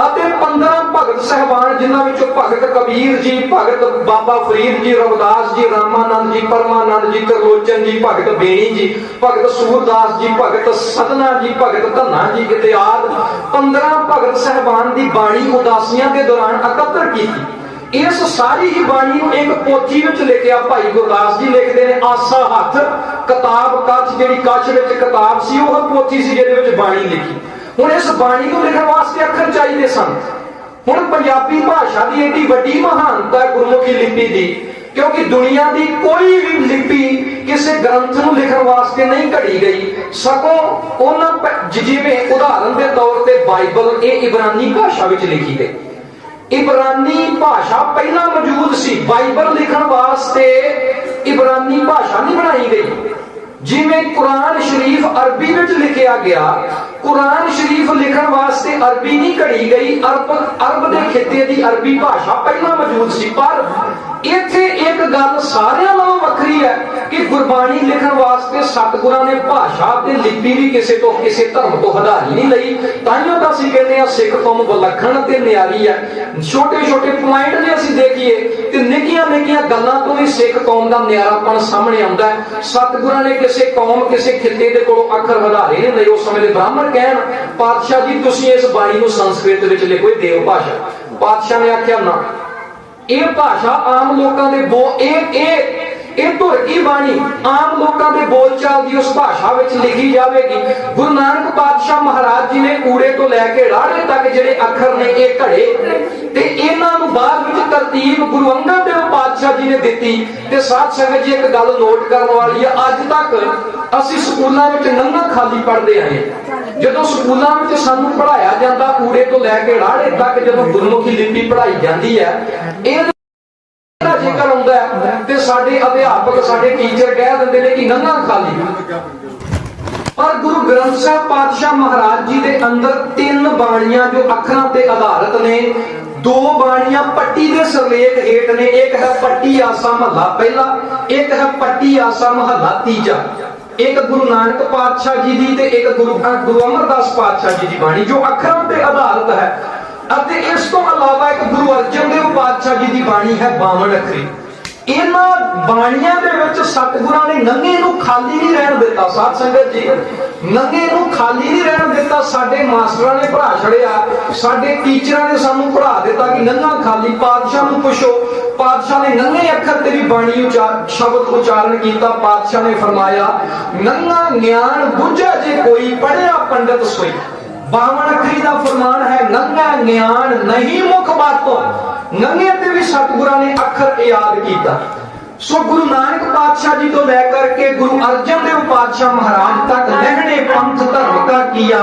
ਅਤੇ 15 भगत साहबान जिन्हां विचों भगत कबीर जी, भगत बाबा फरीद जी, रविदास जी, रामानंद जी, परमानंद जी, त्रिलोचन जी, भगत बेणी जी, भगत सूरदास जी, भगत सदना जी, भगत धन्ना जी इत्यादि 15 भगत साहबान की बाणी उदासियां के दौरान एकत्र की। इस सारी ही बाणी को एक पोथी विच लिखिया। भाई गुरदास जी लिखते हैं, आसा हथ किताब कच्छ, जिहड़ी कच्छ विच किताब सी वो पोथी सी जिहदे विच बाणी लिखी। हुण इस बाणी को लिखण वास्ते अखर चाहिए सन। हुण पंजाबी भाषा की एडी वड्डी महानता है गुरमुखी लिपि की, क्योंकि दुनिया की कोई भी लिपि किसी ग्रंथ को लिखण वास्ते नहीं घड़ी गई। सगों उन्हां जिवें उदाहरण के तौर पर बाइबल ये इबरानी भाषा विच लिखी गई। इबरानी भाषा पहला मौजूद सी। बाइबल लिखण वास्ते इबरानी भाषा नहीं बनाई गई। जिवें कुरान शरीफ अरबी विच लिखिया गया, कुरान शरीफ लिखण वास्ते अरबी नहीं घड़ी गई। अरब दे खिते दी अरबी भाषा पहला मौजूद सी। पर इत्थे एक गल सारियां नालों वखरी है कि गुरबाणी लिखण वास्ते सतगुरां ने भाषा ते लिपि भी किसी तो किसी धर्म तो हदारी नहीं लई। ताइयों तां असीं कहंदे आ सिख कौम विलखण ते न्यारी है। छोटे छोटे पॉइंट जे असीं देखीए ते निक्कियां निक्कियां गल्लां तो भी सिख कौम दा न्यारापन सामने आउंदा है। सतगुरां ने किसी कौम किसी खिते दे कोलों अखर हदारे नहीं लए। उस समय दे ब्राह्मण कहण, पातशाह जी तुसीं इस बाणी नूं संस्कृत विच लिखो, देव भाषा। पातशाह ने आख्या ना, ਇਹ ਭਾਸ਼ਾ ਆਮ ਲੋਕਾਂ ਦੇ ਇਹ ਧੁਰ ਕੀ ਬਾਣੀ ਆਮ ਲੋਕਾਂ ਦੇ ਬੋਲਚਾਲ ਦੀ ਉਸ ਭਾਸ਼ਾ ਵਿੱਚ ਲਿਖੀ ਜਾਵੇਗੀ। ਗੁਰੂ ਨਾਨਕ ਪਾਤਸ਼ਾਹ ਮਹਾਰਾਜ ਜੀ ਨੇ ਊੜੇ ਤੋਂ ਲੈ ਕੇ ਰਾੜੇ ਤੱਕ ਜਿਹੜੇ ਅੱਖਰ ਨੇ ਇਹ ਘੜੇ ਤੇ ਇਹਨਾਂ ਨੂੰ ਬਾਅਦ ਵਿੱਚ ਤਰਤੀਬ ਗੁਰੂ ਅੰਗਦ ਦੇਵ ਪਾਤਸ਼ਾਹ ਜੀ ਨੇ ਦਿੱਤੀ। ਤੇ ਸਾਧ ਸੰਗਤ ਜੀ ਇੱਕ ਗੱਲ ਨੋਟ ਕਰਨ ਵਾਲੀ ਹੈ, ਅੱਜ ਤੱਕ ਅਸੀਂ ਸਕੂਲਾਂ ਵਿੱਚ ਨੰਗਾ ਖਾਲੀ ਪੜ੍ਹਦੇ ਆਏ। ਜਦੋਂ ਸਕੂਲਾਂ ਵਿੱਚ ਸਾਨੂੰ ਪੜ੍ਹਾਇਆ ਜਾਂਦਾ ਊੜੇ ਤੋਂ ਲੈ ਕੇ ਰਾੜੇ ਤੱਕ, ਜਦੋਂ ਗੁਰਮੁਖੀ ਲਿਪੀ ਪੜ੍ਹਾਈ ਜਾਂਦੀ ਹੈ, ਇਹ ਜੇਕਰ ਆਉਂਦਾ ਤੇ ਸਾਡੇ ਅਧਿਆਪਕ ਸਾਡੇ ਟੀਚਰ ਕਹਿ ਦਿੰਦੇ ਨੇ ਕਿ ਨੰਗਾ ਖਾਲੀ। ਪਰ ਗੁਰੂ ਗ੍ਰੰਥ ਸਾਹਿਬ ਪਾਤਸ਼ਾਹ ਮਹਾਰਾਜ ਜੀ ਦੇ ਅੰਦਰ 3 ਬਾਣੀਆਂ ਜੋ ਅੱਖਰਾਂ ਤੇ ਆਧਾਰਿਤ ਨੇ। 2 ਬਾਣੀਆਂ ਪੱਟੀ ਦੇ ਸਿਰਲੇਖ ਹੇਠ ਨੇ। ਇੱਕ ਹੈ ਪੱਟੀ ਆਸਾ ਮਹੱਲਾ ਪਹਿਲਾ, ਇੱਕ ਹੈ ਪੱਟੀ ਆਸਾ ਮਹੱਲਾ ਤੀਜਾ। ਇੱਕ ਗੁਰੂ ਨਾਨਕ ਪਾਤਸ਼ਾਹ ਜੀ ਦੀ ਤੇ ਇੱਕ ਗੁਰੂ ਅਮਰਦਾਸ ਪਾਤਸ਼ਾਹ ਜੀ ਦੀ ਬਾਣੀ ਜੋ ਅੱਖਰਾਂ ਤੇ ਆਧਾਰਿਤ ਹੈ। ਅਤੇ ਇਸ ਤੋਂ ਇਲਾਵਾ ਇੱਕ ਗੁਰੂ ਅਰਜਨ ਦੇਵ ਪਾਤਸ਼ਾਹ ਜੀ ਦੀ ਬਾਣੀ ਹੈ 52 ਅੱਖਰੀ। ਇਹਨਾਂ ਬਾਣੀਆਂ ਦੇ ਵਿੱਚ ਸਤਿਗੁਰਾਂ ਨੇ ਨੰਗੇ ਨੂੰ ਖਾਲੀ ਨਹੀਂ ਰਹਿਣ ਦਿੱਤਾ। ਸਾਧ ਸੰਗਤ ਜੀ, ਨੰਗੇ ਨੂੰ ਖਾਲੀ ਨਹੀਂ ਰਹਿਣ ਦਿੱਤਾ। ਸਾਡੇ ਮਾਸਟਰਾਂ ਨੇ ਪੜ੍ਹਾ ਛੜਿਆ, ਸਾਡੇ ਟੀਚਰਾਂ ਨੇ ਸਾਨੂੰ ਪੜ੍ਹਾ ਦਿੱਤਾ ਕਿ ਨੰਗਾ ਖਾਲੀ। ਪਾਤਸ਼ਾਹ ਨੂੰ ਪੁੱਛੋ, ਪਾਤਸ਼ਾਹ ਨੇ ਨੰਗੇ ਅੱਖਰ ਤੇ ਵੀ ਬਾਣੀ ਸ਼ਬਦ ਉਚਾਰਨ ਕੀਤਾ। ਪਾਤਸ਼ਾਹ ਨੇ ਫਰਮਾਇਆ, ਨੰਗਾ ਗਿਆਨ ਬੁੱਝਾ ਜੇ ਕੋਈ ਪੜ੍ਹਿਆ ਪੰਡਤ ਸੋਈ। 52 अखरी का फरमान है, नंगा ज्ञान नहीं मुख बातों। नंगे ते भी सतगुरां ने अखर याद किया। सो गुरु नानक पातशाह जी तो लेकर के गुरु अर्जन देव पातशाह महाराज तक लहने पंथ धर्म का किया,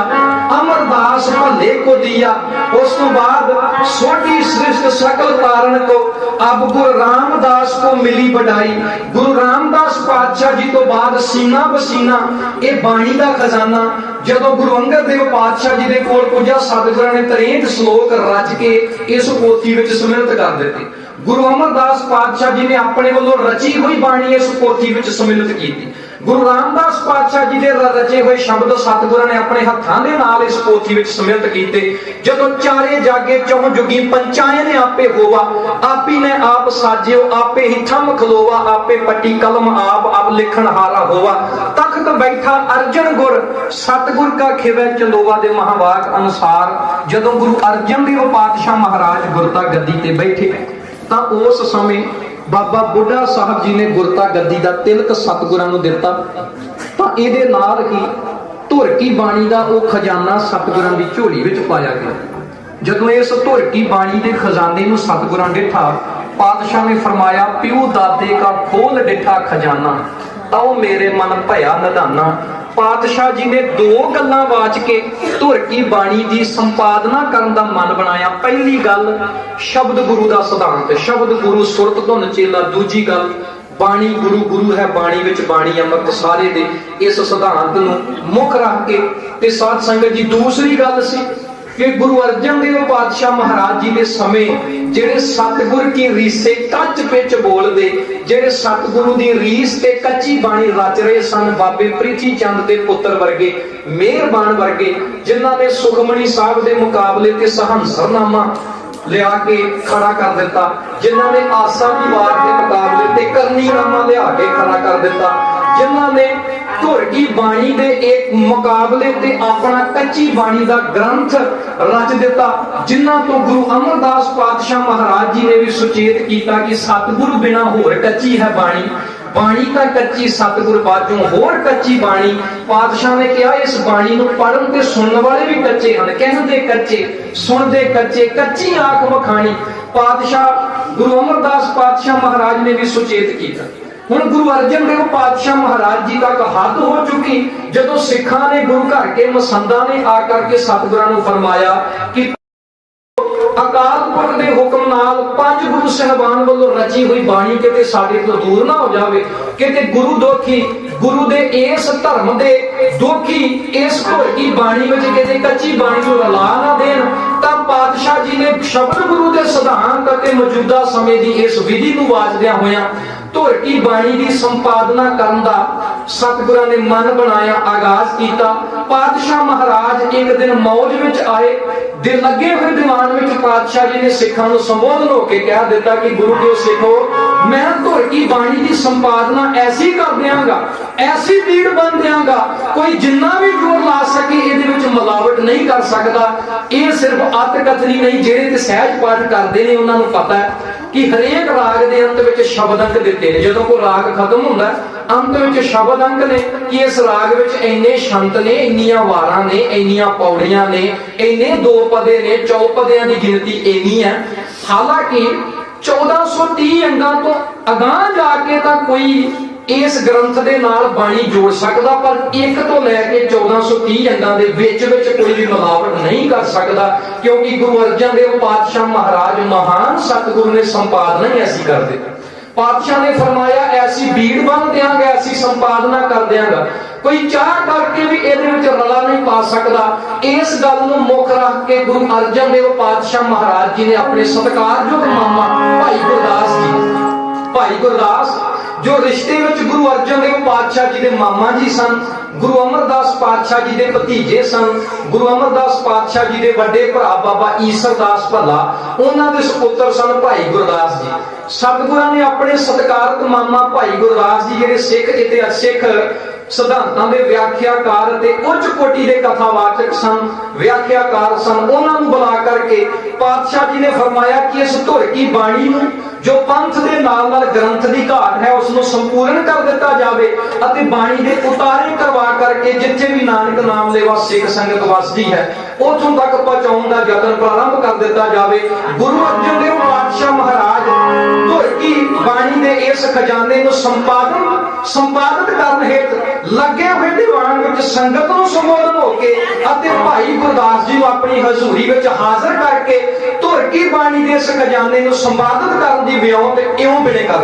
अमरदास भले को दिया। उस तो बाद छोटी सृष्ट सकल कारण को अब गुरु रामदास को मिली बढ़ाई। गुरु रामदास पातशाह जी तो बाद सीना बसीना ये बाणी का खजाना जदों गुरु अंगद देव पातशाह जी के कोल पुजा, सतगुरां ने 63 श्लोक रच के इस पोथी विच सम्मिलित कर दिते। गुरु अमरदास पातशाह जी ने अपने वालों रची हुई बाणी इस पोथी विच सम्मिलित की। गुरु रामदास पातशाह जी के रचे हुए शब्द सतगुरां ने अपने हाथों के नाल इस पोथी विच सम्मिलित कीते। जदों चारे जागे चौं जुगी पंचायन ने आपे होवा, आपी ने आप साजियो, आपे ही थम खलोवा, आपे पट्टी कलम आप अब लिखण हारा होवा। तख्त बैठा अर्जन गुर, सतगुर का खिवै चलोवा दे महावाक अनुसार जदों गुरु अर्जन देव पातशाह महाराज गुरता गद्दी ते बैठे तां उस समय बाबा बुढ़ा साहब जी ने गुरता गद्दी का तिलक सतगुरां नूं दिता। तां इहदे नाल ही धुर की बाणी का वह खजाना सतगुरां की झोली विच पाया गया। जदों इस धुर की बाणी के खजाने नूं सतगुरां डिठा, पातशाह ने फरमाया, प्यो दादे का खोल डिठा खजाना, ताओ मेरे मन भया निधाना। पातशाह जी ने 2 गल्लां वाच के धुर की बाणी की संपादना करन दा मन बनाया। पहली गल शब्द गुरु का सिद्धांत, शब्द गुरु सुरत धुन चेला। दूजी गल बाणी गुरु, गुरु है बाणी विच बाणी अमृत सारे दे, इस सिद्धांत नूं मुख रख के ते साध संगत जी। दूसरी गल सी कि गुरु अर्जन देव पातशाह महाराज जी के समय जेड़े सतगुर की रीसे कच पिच बोलदे, जेड़े सतगुरु की रीस ते कच्ची बाणी रच रहे सन, बाबे प्रीति चंद के पुत्र वर्गे, मेहरबान वर्गे, जिन्हां ने सुखमणी साहब के मुकाबले ते सहंसरनामा लिया के खड़ा कर दिता, जिन्हां ने आसा की वार के मुकाबले ते करनीनामा लिया के खड़ा कर दिता, जिन्हां ने धुर की बाणी दे एक मुकाबले ते अपना कच्ची बाणी का ग्रंथ रच दिता, जिन्हां तो गुरु अमरदास पातशाह महाराज जी ने भी सुचेत किया कि सतगुरु बिना होर कच्ची है बाणी, बाणी का कच्ची सतगुर बाजों होर कच्ची बाणी। पातशाह ने कहा इस बाणी नूं पढ़न ते सुनने वाले भी कच्चे हैं, कहंदे कच्चे सुनदे कच्चे, कच्ची आंख मखानी। पातशाह गुरु अमरदास पातशाह महाराज ने भी सुचेत किया। हुण गुरु अर्जन देव पातशाह महाराज जी तक हद हो चुकी जदों सिखां ने गुरु घर के मसंदा ने आकर के सतगुरां नूं फरमाया कि अकाल पुरख दे हुक्म नाल 5 गुरु साहबान वालों रची हुई बाणी किते साडे तो दूर ना हो जावे, किते गुरु दोखी गुरु दे इस धर्म दे दोखी इस घोर की बाणी विच किते कच्ची बाणी नूं रला ना देण। तां पातशाह जी ने शब्द गुरु दे सिद्धांत अते मौजूदा समय दी इस विधि नूं वाचदियां होइयां धुर की बाणी की संपादना करन दा सतगुरां ने मन बनाया, आगाज किया। पातशाह महाराज एक दिन मौज विच आए, दिल लगे हुए दीवान विच पातशाह जी ने सिखां नूं संबोधन होके कह दिता कि गुरु देव सिखो, मैं धुर की बाणी की संपादना ऐसी कर दियांगा, ऐसी भीड़ बन दियांगा, कोई जिन्ना भी जोर ला सके इहदे विच मिलावट नहीं कर सकता। यह सिर्फ अत कथनी नहीं, जेड़े ते सहज पाठ करते हैं उन्हां नूं पता है कि हरेक राग दे अंत विच शब्द अंक दिते ने। जदों कोई राग खत्म हुंदा अंत विच शब्द अंक ने कि इस राग विच इन्ने शंत ने, इन्नियां वारां ने, इन्नियां पौड़ियां ने, इन्ने 2 पदे ने, चौपदियां की गिनती इन्नी है। हालांकि 1430 अंगां तो अगां जाके तां कोई इस ग्रंथ दे नाल बाणी जोड़ सकदा, पर 1 तो लैके 1430 अंगां दे विच कोई भी मिलावट नहीं कर सकदा, क्योंकि गुरु अर्जन देव पातशाह महाराज महान सतगुरु ने संपादना ही ऐसी कर दी। पातशाह ने फरमाया ऐसी भीड़ बन देंगे, ऐसी संपादना कर देंगा, कोई चाह करके भी इहदे विच रला नहीं पा सकदा। इस गल नूं मुख रख के गुरु अर्जन देव पातशाह महाराज जी ने अपने सत्कारयोग मामा भाई गुरदास जी, भाई गुरदास जो रिश्ते विच गुरु अर्जन देव पातशाह जी के मामा जी सन, गुरु अमरदास पातशाह जी के भतीजे सन, गुरु अमरदास पातशाह जी के वड्डे भरा बाबा ईसरदास भला, उन्हां दे सुपुत्र सन भाई गुरदास जी। सतगुरां ने अपने सत्कारत मामा भाई गुरदास जी जिहड़े सिख इतिहास सिख सिद्धांतां दे व्याख्याकार ते उच्च कोटि दे कथावाचक सन, व्याख्याकार सन, उन्हां नूं बुला करके पातशाह जी ने फरमाया कि इस धुर की बाणी नूं जो पंथ के नाल नाल ग्रंथ की घाट है उसको संपूर्ण कर दिता जाए अते बाणी के उतारे करवा करके जिथे भी नानक नाम लेवा सिख संगत वसदी है उथों तक पहुंचाने का यतन प्रारंभ कर दिता जाए। गुरु अर्जन देव पातशाह महाराज धुर की बाणी के इस खजाने को संपादित करने हेत लगे हुए दीवान विच संगत को संबोधन होकर अते भाई गुरदास जी को अपनी हजूरी विच हाजिर करके धुर की बाणी के इस खजाने को संपादित करने की विਉਂਤ इउं बिने कर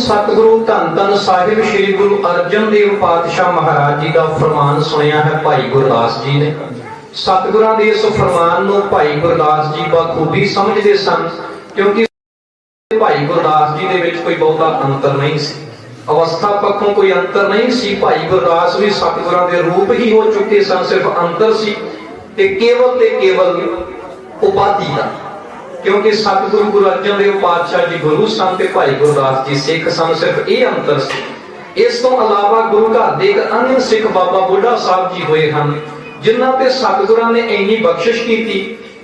सतगुरु धन धन साहिब श्री गुरु अर्जन देव पातशाह महाराज जी का फरमान सुनिया है भाई गुरदास जी ने। सतगुरां दे इस फरमान नूं भाई गुरदास जी बखूबी समझते सन, क्योंकि भाई गुरदास जी दे विच कोई बहुता अंतर नहीं सी, अवस्था पक्षों कोई अंतर नहीं सी। भाई गुरदास भी सतगुरां दे रूप ही हो चुके सन, सिर्फ अंतर सी ते केवल उपाधि का। क्योंकि सतगुरु गुरु अर्जन देव पातशाह जी गुरु सन ते भाई गुरदास जी सिख सन, सिर्फ ये अंतर सी। इस तो अलावा गुरु घर दे एक अन्य सिख बाबा बुढ़ा साहब जी होए हैं, जिन्हां ते सतगुरां ने इन्नी बख्शिश की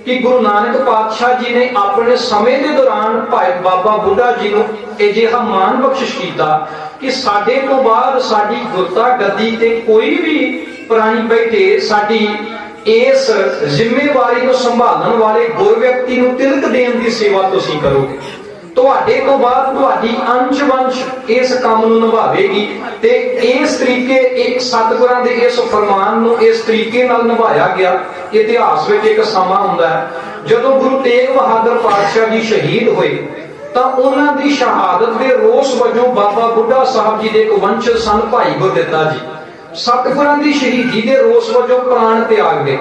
कि गुरु नानक पातशाह जी ने अपने समय के दौरान भाई बाबा बुढ़ा जी को अजिहा मान बख्शिश किया कि साडे तो बाद साडी गुरता गद्दी ते कोई भी प्राणी बैठे साडी इस जिम्मेवारी को संभालने वाले गुर व्यक्ति को तिलक देने की सेवा तुसीं करोगे। ਤੁਹਾਡੇ ਤੋਂ ਬਾਅਦ ਤੁਹਾਡੀ ਅੰਸ਼ ਵੰਸ਼ ਇਸ ਕੰਮ ਨੂੰ ਨਿਭਾਵੇਗੀ ਤੇ ਇਸ ਤਰੀਕੇ ਇੱਕ ਸਤਿਗੁਰਾਂ ਦੇ ਇਸ ਫਰਮਾਨ ਨੂੰ ਇਸ ਤਰੀਕੇ ਨਾਲ ਨਿਭਾਇਆ ਗਿਆ। ਇਤਿਹਾਸ ਵਿੱਚ ਇੱਕ ਸਮਾਂ ਹੁੰਦਾ ਹੈ ਜਦੋਂ ਗੁਰੂ ਤੇਗ ਬਹਾਦਰ ਪਾਤਸ਼ਾਹ ਜੀ ਸ਼ਹੀਦ ਹੋਏ ਤਾਂ ਉਹਨਾਂ ਦੀ ਸ਼ਹਾਦਤ ਦੇ ਰੋਸ ਵਜੋਂ ਬਾਬਾ ਬੁੱਢਾ ਸਾਹਿਬ ਜੀ ਦੇ ਇੱਕ ਵੰਸ਼ਜ ਸਨ ਭਾਈ ਗੁਰਦਿੱਤਾ ਜੀ ਸਤਿਗੁਰਾਂ ਦੀ ਸ਼ਹੀਦੀ ਦੇ ਰੋਸ ਵਜੋਂ ਪ੍ਰਾਣ ਤਿਆਗ ਗਏ।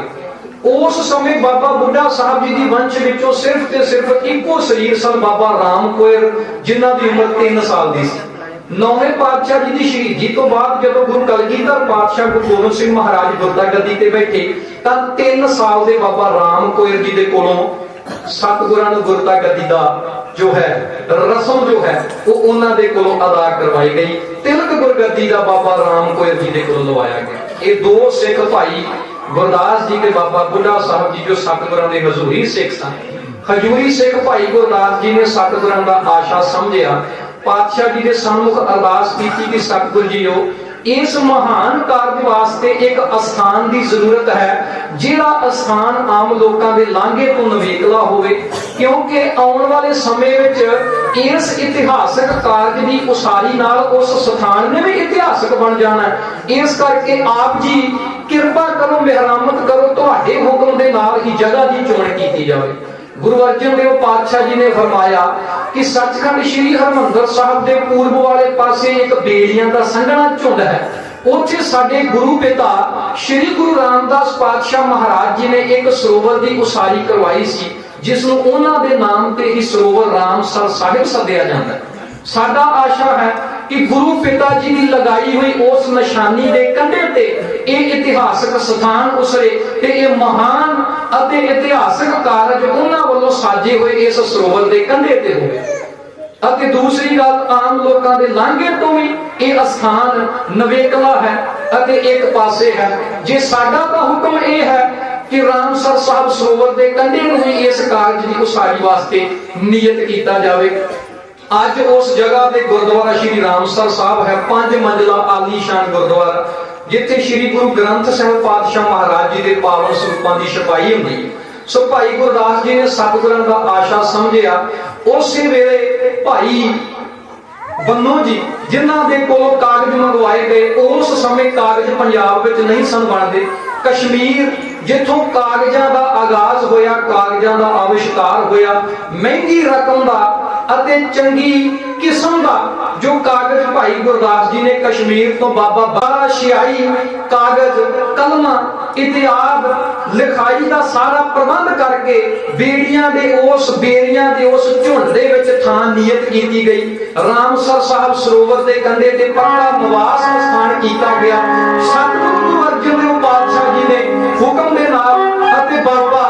उस समय बाबा बुढ़ा साहब जी की वंश विचों सिर्फ ते सिर्फ इको शरीर सन बाबा राम कोयर जिन्हां दी उम्र 3 साल दी सी। नौवें पातशाह जी की शहीदी तो बाद जदों गुरु कलगीधर पातशाह गुरु गोबिंद सिंह महाराज गुरता गद्दी ते बैठे तां 3 साल दे बाबा राम कोयर जी दे कोलों सतगुरां नूं गुरता गद्दी दा जो है रस्म जो है वो उन्हां दे कोलों अदा करवाई गई। तिलक गुरगद्दी दा बाबा राम कोयर जी दे कोलों लवाया गया। ये दो सिख भाई गुरदास जी के बाबा बुढ़ा साहब जी जो सतगुरां दे हजूरी सिख सन। हजूरी सिख भाई गुरदास जी ने सतगुरां दा आशा समझिया पातशाह जी के सन्मुख अरदास की कि सतगुर जीओ इस महान कार्य वास्ते एक अस्थान की जरूरत है जिहड़ा अस्थान आम लोगों के लांघे तो नवेकला होवे क्योंकि आने वाले समय विच इस इतिहासक कार्य की उसारी नाल उस स्थान ने भी इतिहासक बन जाना है। इस करके आप जी किरपा करो मेहरामत करो तुहाडे हुक्म दे नाल ही जगह की चोण की जाए। गुरु अर्जन देव पातशाह जी ने फरमाया कि सचखंड श्री हरमंदर साहब के पूर्व वाले पासे एक बेड़ियां का संघना झुंड है। उत्थे साडे गुरु पिता श्री गुरु रामदास पातशाह महाराज जी ने एक सरोवर की उसारी करवाई सी जिसनों उन्हां दे नाम ते ही सरोवर रामसर साहिब सद्या जाता है। साडा आशा है कि गुरु पिता जी की लगाई हुई उस निशानी के कंधे ते एक इतिहासक स्थान उसरे ते ये महान अते इतिहासक कारज उन्हां वल्लों साजे हुए इस सरोवर के कंधे ते होवे। अते दूसरी गल आम लोगों के लांघे तो भी यह स्थान नवेकला है अते एक पासे है। जे साडा दा हुक्म यह है कि रामसर साहब सरोवर के कंधे नूं ही इस कारज की उसारी वास्ते नियत किया जाए। अज उस जगह पे गुरुद्वारा श्री रामसर साहब है 5 मंजिला आलीशान गुरुद्वारा जिथे श्री गुरु ग्रंथ साहिब पातशाह महाराज जी के पावन स्वरूपों की छपाई होंदी। सो भाई गुरदास जी ने सतगुरां दा आशा समझिया। उस वेले भाई बन्नो जी जिन्हां दे कोलों कागज मंगवाए गए उस समय कागज पंजाब विच नहीं सन बनदे। कश्मीर जिथों कागजां दा आगाज होया कागजां दा आविष्कार होया महंगी रकम दा अते चंगी किस्म दा जो कागज भाई गुरदास जी ने कश्मीर तो बाबा बारा स्याही कागज कलमा इतिहाद लिखाई दा सारा प्रबंध करके बेड़ियां दे उस झुंड दे विच थां नियत कीती गई। रामसर साहब सरोवर दे कंधे ते पक्का निवास स्थान कीता गया। सतगुरु गुरु अर्जन देव पातशाह जी ने हुक्म दे नाल अते बाबा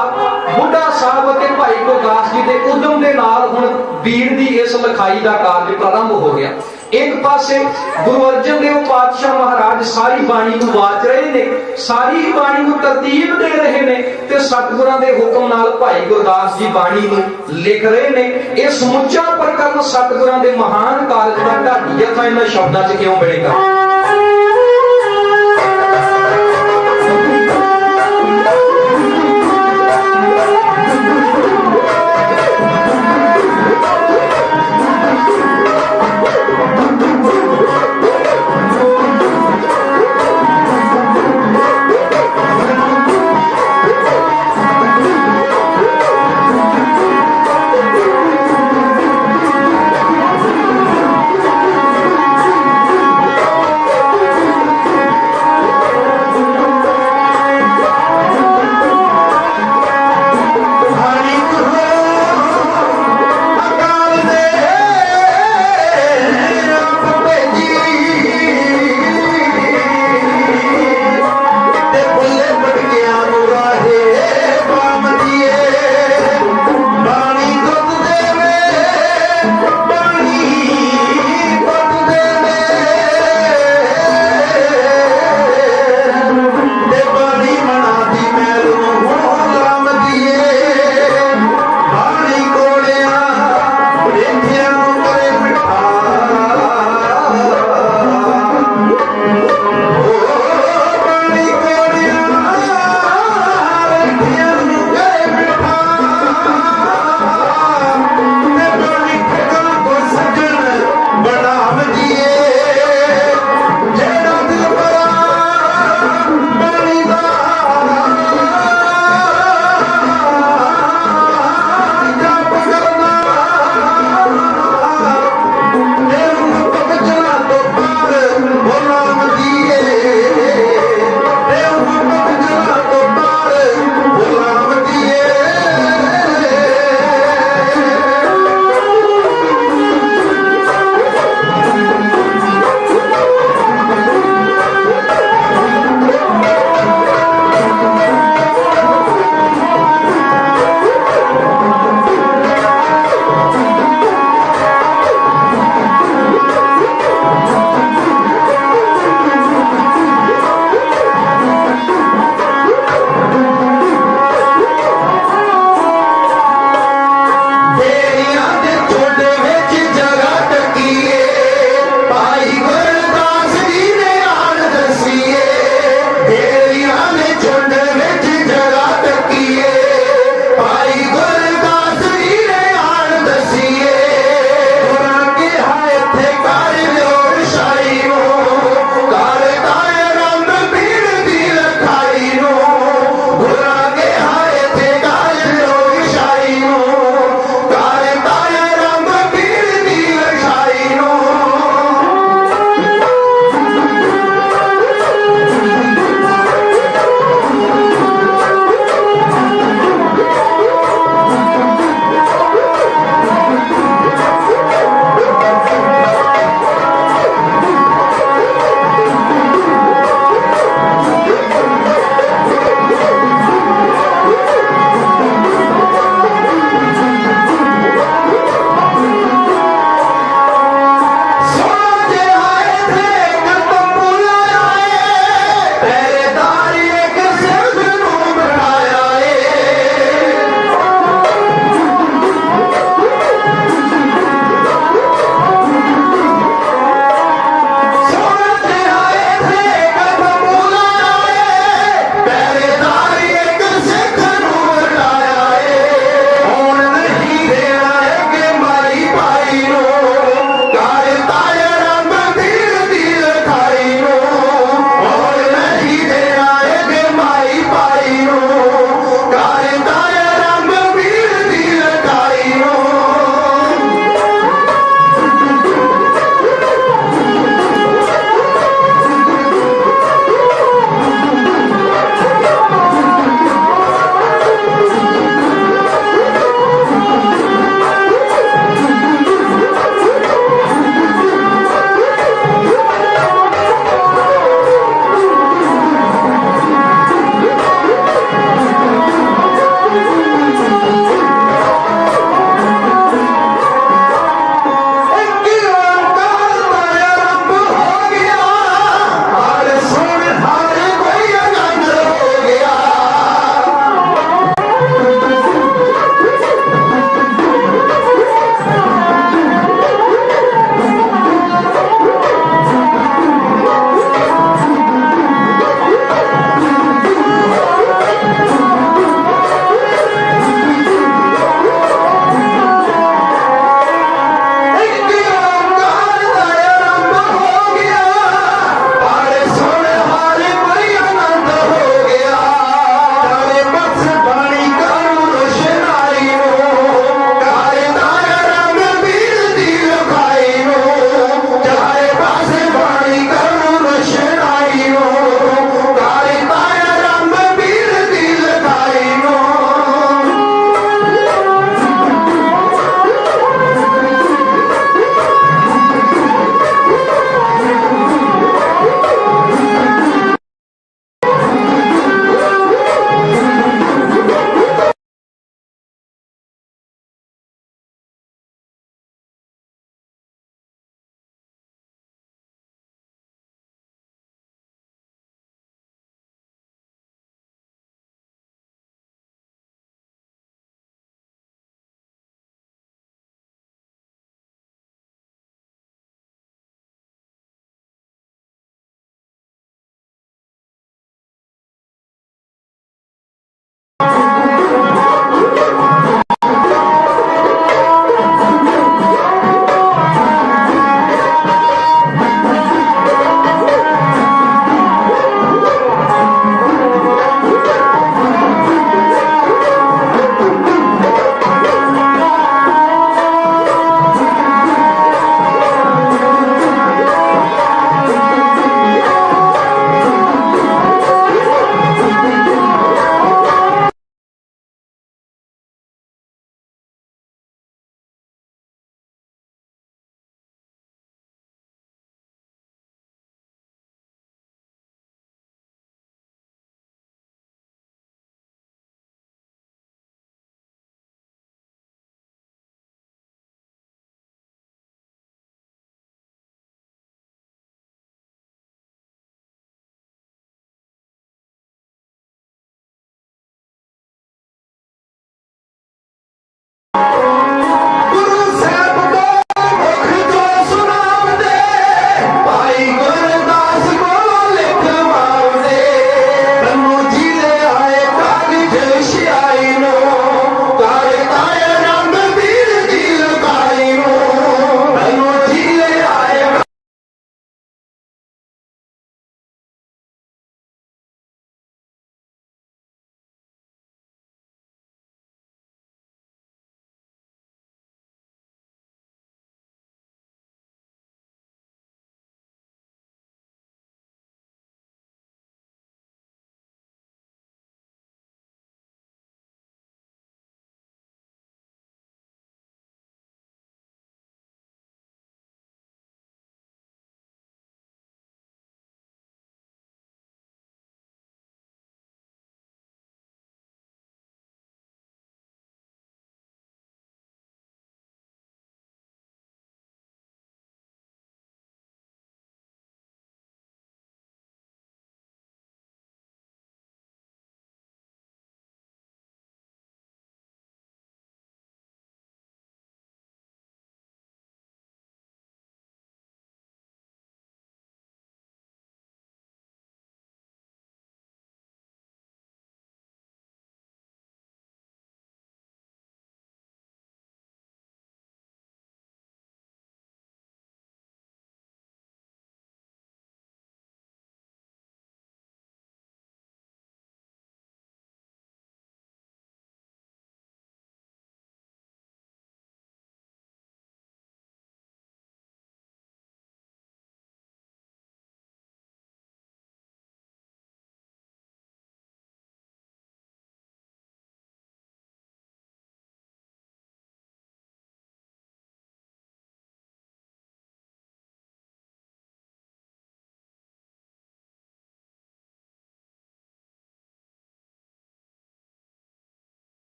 बुढ़ा साहब अते भाई गुरदास जी दे उद्यम दे नाल हुण बीड़ दी इस लिखाई दा कार्य प्रारंभ हो गया। एक पासे गुरु अर्जन देव पातशाह महाराज सारी बाणी को वाच रहे ने सारी ही बाणी को तरतीब दे रहे ने ते सतगुरां दे हुक्म नाल भाई गुरदास जी बाणी को लिख रहे ने। यह समुचा प्रकरण सतगुरां दे महान कारज दा ढाडी अथां इन्हां शब्दां च क्यों मिलेगा।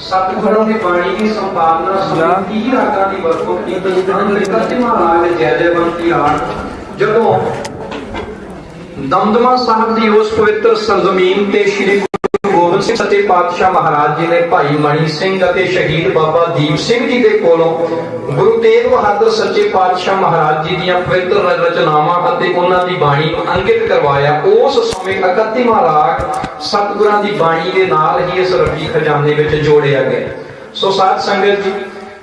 सतगुरों की बाणी की संपादना समिति की रागां की वरतों की गति महाराज जय जयवंती आठ जदों दमदमा साहब की उस पवित्र सरजमीन ते श्री गुरु गोबिंद सिंह सच्चे पातशाह महाराज जी ने भाई मणि सिंह और शहीद बाबा दीप सिंह जी के कोलों गुरु तेग बहादुर सच्चे पातशाह महाराज जी ਦੀਆਂ पवित्र रचनावां ਅਤੇ ਉਹਨਾਂ ਦੀ ਬਾਣੀ ਨੂੰ ਅੰਕਿਤ ਕਰਵਾਇਆ। ਉਸ ਸਮੇਂ 31ਵਾਂ ਰਾਗ ਸਤਿਗੁਰਾਂ ਦੀ ਬਾਣੀ ਦੇ ਨਾਲ ਹੀ ਇਸ ਰੱਬੀ ਖਜ਼ਾਨੇ ਵਿੱਚ ਜੋੜਿਆ ਗਿਆ। ਸੋ ਸਾਧ ਸੰਗਤ ਜੀ,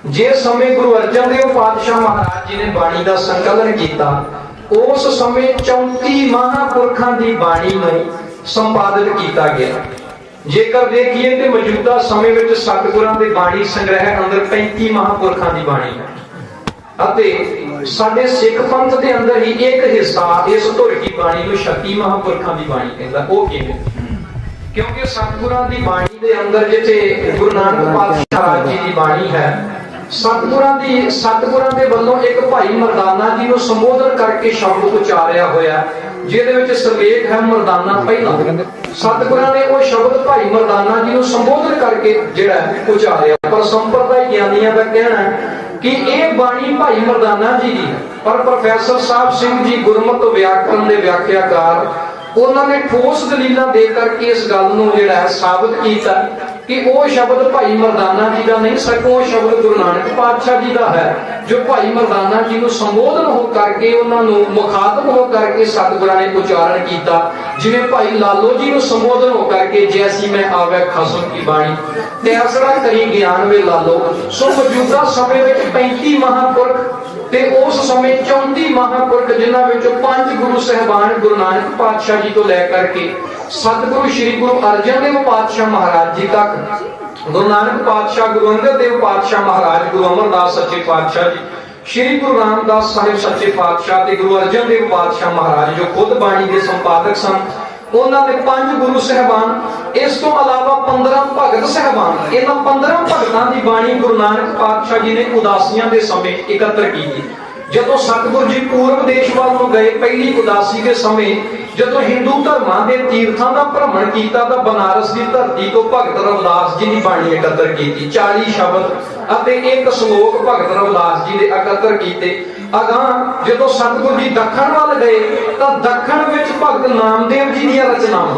ਜੇ ਸਮੇਂ ਗੁਰੂ ਅਰਜਨ ਦੇਵ ਪਾਤਸ਼ਾਹ ਮਹਾਰਾਜ ਜੀ ਨੇ ਬਾਣੀ ਦਾ ਸੰਕਲਨ ਕੀਤਾ, ਉਸ ਸਮੇਂ 34 ਮਹਾਂਪੁਰਖਾਂ ਦੀ ਬਾਣੀ ਨੂੰ ਸੰਪਾਦਿਤ ਕੀਤਾ ਗਿਆ। ਜੇਕਰ ਦੇਖੀਏ ਤੇ ਮੌਜੂਦਾ ਸਮੇਂ ਵਿੱਚ ਸਤਿਗੁਰਾਂ ਦੇ ਬਾਣੀ ਸੰਗ੍ਰਹਿ ਅੰਦਰ 35 ਮਹਾਂਪੁਰਖਾਂ ਦੀ ਬਾਣੀ ਹੈ ਅਤੇ ਸਾਡੇ ਸਿੱਖ ਪੰਥ ਦੇ ਅੰਦਰ ਹੀ ਇੱਕ ਹਿੱਸਾ ਇਸ ਧੁਰ ਕੀ ਬਾਣੀ ਨੂੰ 36 ਮਹਾਂਪੁਰਖਾਂ ਦੀ ਬਾਣੀ ਕਹਿੰਦਾ। ਉਹ ਕਿਵੇਂ? ਕਿਉਂਕਿ ਸਤਿਗੁਰਾਂ ਦੀ ਬਾਣੀ ਦੇ ਅੰਦਰ ਜਿੱਥੇ ਗੁਰੂ ਨਾਨਕ ਪਾਤਸ਼ਾਹ ਜੀ ਦੀ ਬਾਣੀ ਹੈ, ਸਤਿਗੁਰਾਂ ਦੇ ਵੱਲੋਂ ਇੱਕ ਭਾਈ ਮਰਦਾਨਾ ਜੀ ਨੂੰ ਸੰਬੋਧਨ ਕਰਕੇ ਸ਼ਬਦ ਉਚਾਰਿਆ ਹੋਇਆ, ਜਿਹਦੇ ਵਿੱਚ ਸਿਰਲੇਖ ਹੈ ਮਰਦਾਨਾ ਪਹਿਲਾ। ਸਤਿਗੁਰਾਂ ਨੇ ਉਹ ਸ਼ਬਦ ਭਾਈ ਮਰਦਾਨਾ ਜੀ ਨੂੰ ਸੰਬੋਧਨ ਕਰਕੇ ਜਿਹੜਾ ਉਚਾਰਿਆ। ਪਰ ਸੰਪਰਦਾਇ ਗਿਆਨੀਆਂ ਦਾ ਕਹਿਣਾ ਕਿ ਇਹ ਬਾਣੀ ਭਾਈ ਮਰਦਾਨਾ ਜੀ ਦੀ ਹੈ, ਪਰ ਪ੍ਰੋਫੈਸਰ ਸਾਹਿਬ ਸਿੰਘ ਜੀ ਗੁਰਮਤਿ ਵਿਆਕਰਨ ਦੇ ਵਿਆਖਿਆਕਾਰ, ਉਹਨਾਂ ਨੇ ਠੋਸ ਦਲੀਲਾਂ ਦੇ ਕਰਕੇ ਇਸ ਗੱਲ ਨੂੰ ਜਿਹੜਾ ਸਾਬਤ ਕੀਤਾ ਕਿ ਉਹ ਸ਼ਬਦ ਭਾਈ ਮਰਦਾਨਾ ਜੀ ਦਾ ਨਹੀਂ, ਸਗੋਂ ਉਹ ਸ਼ਬਦ ਗੁਰੂ ਨਾਨਕ ਪਾਤਸ਼ਾਹ ਜੀ ਦਾ ਹੈ, ਜੋ ਭਾਈ ਮਰਦਾਨਾ ਜੀ ਨੂੰ ਸੰਬੋਧਨ ਹੋ ਕਰਕੇ, ਉਹਨਾਂ ਨੂੰ ਮੁਖਾਤਬ ਹੋ ਕਰਕੇ ਸਤਿਗੁਰਾਂ ਨੇ ਉਚਾਰਨ ਕੀਤਾ। ਜਿਵੇਂ ਭਾਈ ਲਾਲੋ ਜੀ ਨੂੰ ਸੰਬੋਧਨ ਹੋ ਕਰਕੇ ਜੈਸੀ ਮੈਂ ਆਵੇ ਖਸਮ ਕੀ ਬਾਣੀ ਤੈਸੜਾ ਕਰੀ ਗਿਆਨ ਵੇ ਲਾਲੋ। ਸੋ ਮੌਜੂਦਾ ਸਮੇਂ ਵਿੱਚ 35 ਮਹਾਂਪੁਰਖ ਤੇ ਉਸ ਸਮੇਂ 34 ਮਹਾਂਪੁਰਖ, ਜਿਨ੍ਹਾਂ ਵਿੱਚੋਂ 5 ਗੁਰੂ ਸਾਹਿਬਾਨ ਗੁਰੂ ਨਾਨਕ ਪਾਤਸ਼ਾਹ ਜੀ ਤੋਂ ਲੈ ਕਰਕੇ ਸਤਿਗੁਰੂ ਸ਼੍ਰੀ ਗੁਰੂ ਅਰਜਨ ਦੇਵ ਪਾਤਸ਼ਾਹ ਮਹਾਰਾਜ ਜੀ ਤੱਕ, ਗੁਰੂ ਨਾਨਕ ਪਾਤਸ਼ਾਹ, ਗੁਰੂ ਅੰਗਦ ਦੇਵ ਪਾਤਸ਼ਾਹ ਮਹਾਰਾਜ, ਗੁਰੂ ਅਮਰਦਾਸ ਸੱਚੇ ਪਾਤਸ਼ਾਹ ਜੀ, ਸ਼੍ਰੀ ਗੁਰੂ ਰਾਮਦਾਸ ਸਾਹਿਬ ਸੱਚੇ ਪਾਤਸ਼ਾਹ ਤੇ ਗੁਰੂ ਅਰਜਨ ਦੇਵ ਪਾਤਸ਼ਾਹ ਮਹਾਰਾਜ, ਜੋ ਖੁਦ ਬਾਣੀ ਦੇ ਸੰਪਾਦਕ ਸਨ, ਉਹਨਾਂ ਦੇ 5 ਗੁਰੂ ਸਾਹਿਬਾਨ, ਇਸ ਤੋਂ ਇਲਾਵਾ 15 ਭਗਤ ਸਾਹਿਬਾਨ। ਇਹਨਾਂ 15 ਭਗਤਾਂ ਦੀ ਬਾਣੀ ਗੁਰੂ ਨਾਨਕ ਪਾਤਸ਼ਾਹ ਜੀ ਨੇ ਉਦਾਸੀਆਂ ਦੇ ਸਮੇਂ ਇਕੱਤਰ ਕੀਤੀ। ਜਦੋਂ ਸਤਿਗੁਰੂ ਜੀ ਪੂਰਬ ਦੇਸ਼ ਵੱਲ ਨੂੰ ਗਏ, ਪਹਿਲੀ ਉਦਾਸੀ ਦੇ ਸਮੇਂ ਜਦੋਂ ਹਿੰਦੂ ਧਰਮਾਂ ਦੇ ਤੀਰਥਾਂ ਦਾ ਭ੍ਰਮਣ ਕੀਤਾ ਤਾਂ ਬਨਾਰਸ ਦੀ ਧਰਤੀ ਤੋਂ ਭਗਤ ਰਵਿਦਾਸ ਜੀ ਦੀ ਬਾਣੀ ਇਕੱਤਰ ਕੀਤੀ। 40 ਸ਼ਬਦ ਅਤੇ ਇੱਕ ਸ਼ਲੋਕ ਭਗਤ ਰਵਿਦਾਸ ਜੀ ਦੇ ਇਕੱਤਰ ਕੀਤੇ। ਅਗਾਂਹ ਜਦੋਂ ਸਤਿਗੁਰੂ ਜੀ ਦੱਖਣ ਵੱਲ ਗਏ ਤਾਂ ਦੱਖਣ ਵਿੱਚ ਭਗਤ ਨਾਮਦੇਵ ਜੀ ਦੀਆਂ ਰਚਨਾਵਾਂ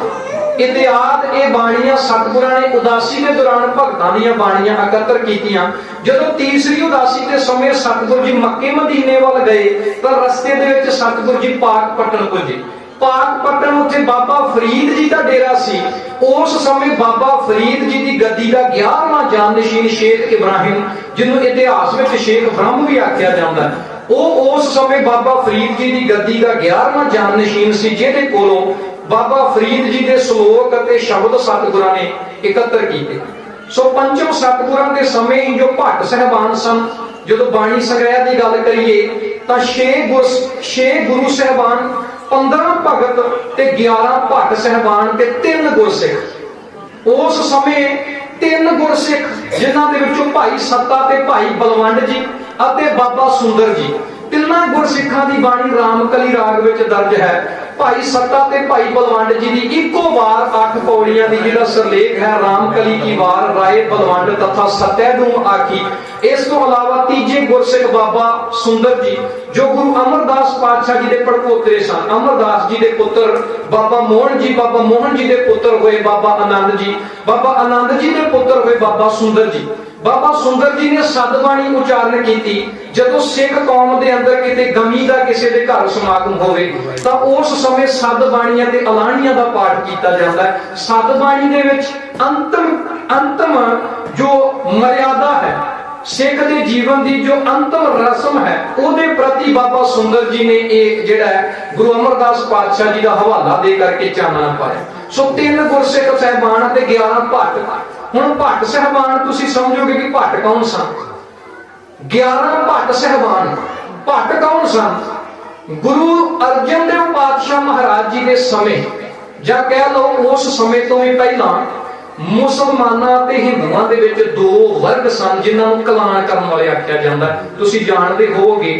ਇਤਿਆਦ ਇਹ ਬਾਣੀਆਂ ਸਤਿਗੁਰਾਂ ਨੇ ਉਦਾਸੀ ਦੇ ਦੌਰਾਨ ਭਗਤਾਂ ਦੀਆਂ ਬਾਣੀਆਂ ਇਕੱਤਰ ਕੀਤੀਆਂ। ਜਦੋਂ ਤੀਸਰੀ ਉਦਾਸੀ ਦੇ ਸਮੇਂ ਸਤਿਗੁਰੂ ਜੀ ਮੱਕੇ ਮਦੀਨੇ ਵੱਲ ਗਏ ਤਾਂ ਰਸਤੇ ਦੇ ਵਿੱਚ ਸਤਿਗੁਰੂ ਜੀ ਪਾਕਪਟਨ ਪੁੱਜੇ। ਪਾਕਪਟਨ ਉੱਥੇ ਬਾਬਾ ਫਰੀਦ ਜੀ ਦਾ ਡੇਰਾ ਸੀ। ਉਸ ਸਮੇਂ ਬਾਬਾ ਫਰੀਦ ਜੀ ਦੀ ਗੱਦੀ ਦਾ 11ਵਾਂ ਜਾਨਸ਼ੀਨ ਸ਼ੇਖ ਇਬਰਾਹਿਮ, ਜਿਹਨੂੰ ਇਤਿਹਾਸ ਵਿੱਚ ਸ਼ੇਖ ਬ੍ਰਹਮ ਵੀ ਆਖਿਆ ਜਾਂਦਾ, ਉਹ ਉਸ ਸਮੇਂ ਬਾਬਾ ਫਰੀਦ ਜੀ ਦੀ ਗੱਦੀ ਦਾ 11ਵਾਂ ਜਾਨਸ਼ੀਨ ਸੀ, ਜਿਹਦੇ ਕੋਲੋਂ ਬਾਬਾ ਫਰੀਦ ਜੀ ਦੇ ਸ਼ਲੋਕ ਅਤੇ ਸ਼ਬਦ ਸਤਿਗੁਰਾਂ ਨੇ ਇਕੱਤਰ ਕੀਤੇ। ਸੋ ਪੰਚਮ ਸਤਿਗੁਰਾਂ ਦੇ ਸਮੇਂ ਹੀ ਜੋ ਭੱਟ ਸਾਹਿਬਾਨ ਸਨ, ਜਦੋਂ ਬਾਣੀ ਸੰਗ੍ਰਹਿ ਦੀ ਗੱਲ ਕਰੀਏ ਤਾਂ 6 ਗੁਰੂ ਸਾਹਿਬਾਨ, 15 ਭਗਤ ਤੇ 11 ਭੱਟ ਸਾਹਿਬਾਨ ਤੇ 3 ਗੁਰਸਿੱਖ। ਉਸ ਸਮੇਂ 3 ਗੁਰਸਿੱਖ, ਜਿਨ੍ਹਾਂ ਦੇ ਵਿੱਚੋਂ ਭਾਈ ਸੱਤਾ ਤੇ ਭਾਈ ਬਲਵੰਡ ਜੀ ਅਤੇ ਬਾਬਾ ਸੁੰਦਰ ਜੀ, ਤਿੰਨਾਂ ਗੁਰਸਿੱਖਾਂ ਦੀ ਬਾਣੀ ਰਾਮਕਲੀ ਰਾਗ ਵਿੱਚ ਦਰਜ ਹੈ। ਭਾਈ ਸੱਤਾ ਤੇ ਭਾਈ ਬਲਵੰਡ ਜੀ ਦੀ ਇੱਕੋ ਵਾਰ 8 ਪੌੜੀਆਂ ਦੀ ਜਿਹੜਾ ਸਿਰਲੇਖ ਹੈ, ਰਾਮਕਲੀ ਕੀ ਵਾਰ ਰਾਏ ਬਲਵੰਡ ਤਥਾ ਸਤੈ ਨੂੰ ਆਖੀ। ਇਸ ਤੋਂ ਇਲਾਵਾ ਤੀਜੇ ਗੁਰਸਿੱਖ ਬਾਬਾ ਸੁੰਦਰ ਜੀ, ਜੋ ਗੁਰੂ ਅਮਰਦਾਸ ਪਾਤਸ਼ਾਹ ਜੀ ਦੇ ਪੜਪੋਤਰੇ ਸਨ। ਅਮਰਦਾਸ ਜੀ ਦੇ ਪੁੱਤਰ ਬਾਬਾ ਮੋਹਨ ਜੀ, ਬਾਬਾ ਮੋਹਨ ਜੀ ਦੇ ਪੁੱਤਰ ਹੋਏ ਬਾਬਾ ਆਨੰਦ ਜੀ, ਬਾਬਾ ਆਨੰਦ ਜੀ ਦੇ ਪੁੱਤਰ ਹੋਏ ਬਾਬਾ ਸੁੰਦਰ ਜੀ। ਬਾਬਾ ਸੁੰਦਰ ਜੀ ਨੇ ਸਤਬਾਣੀ ਉਚਾਰਨ ਕੀਤੀ। ਜਦੋਂ ਸਿੱਖ ਕੌਮ ਦੇ ਅੰਦਰ ਕਿਤੇ ਗਮੀ ਦਾ ਕਿਸੇ ਦੇ ਘਰ ਸਮਾਗਮ ਹੋਵੇ ਤਾਂ ਉਸ ਸਮੇਂ ਸਤਬਾਣੀਆਂ ਤੇ ਅਲਾਣੀਆਂ ਦਾ ਪਾਠ ਕੀਤਾ ਜਾਂਦਾ ਹੈ। ਸਤਬਾਣੀ ਦੇ ਵਿੱਚ ਅੰਤਮ ਜੋ ਮਰਿਆਦਾ ਹੈ, ਸਿੱਖ ਦੇ ਜੀਵਨ ਦੀ ਜੋ ਅੰਤਮ ਰਸਮ ਹੈ, ਉਹਦੇ ਪ੍ਰਤੀ ਬਾਬਾ ਸੁੰਦਰ ਜੀ ਨੇ ਇਹ ਜਿਹੜਾ ਗੁਰੂ ਅਮਰਦਾਸ ਪਾਤਸ਼ਾਹ ਜੀ ਦਾ ਹਵਾਲਾ ਦੇ ਕਰਕੇ ਚਾਨਣਾ ਪਾਇਆ। ਸੋ 3 ਗੁਰਸਿੱਖ ਸਾਹਿਬਾਨ ਅਤੇ 11 ਭੱਟ। ਹੁਣ ਭੱਟ ਸਾਹਿਬਾਨ ਤੁਸੀਂ ਸਮਝੋਗੇ ਕਿ ਭੱਟ ਕੌਣ ਸਨ? 11 ਭੱਟ ਸਾਹਿਬਾਨ। ਭੱਟ ਕੌਣ ਸਨ? ਗੁਰੂ ਅਰਜਨ ਦੇਵ ਪਾਤਸ਼ਾਹ ਮਹਾਰਾਜ ਜੀ ਦੇ ਸਮੇਂ, ਜਾਂ ਕਹਿ ਲਓ ਉਸ ਸਮੇਂ ਤੋਂ ਵੀ ਪਹਿਲਾਂ, ਮੁਸਲਮਾਨਾਂ ਤੇ ਹਿੰਦੂਆਂ ਦੇ ਵਿੱਚ 2 ਵਰਗ ਸਨ, ਜਿਨ੍ਹਾਂ ਨੂੰ ਕਲਾਨ ਕਰਨ ਵਾਲੇ ਆਖਿਆ ਜਾਂਦਾ। ਤੁਸੀਂ ਜਾਣਦੇ ਹੋਵੋਗੇ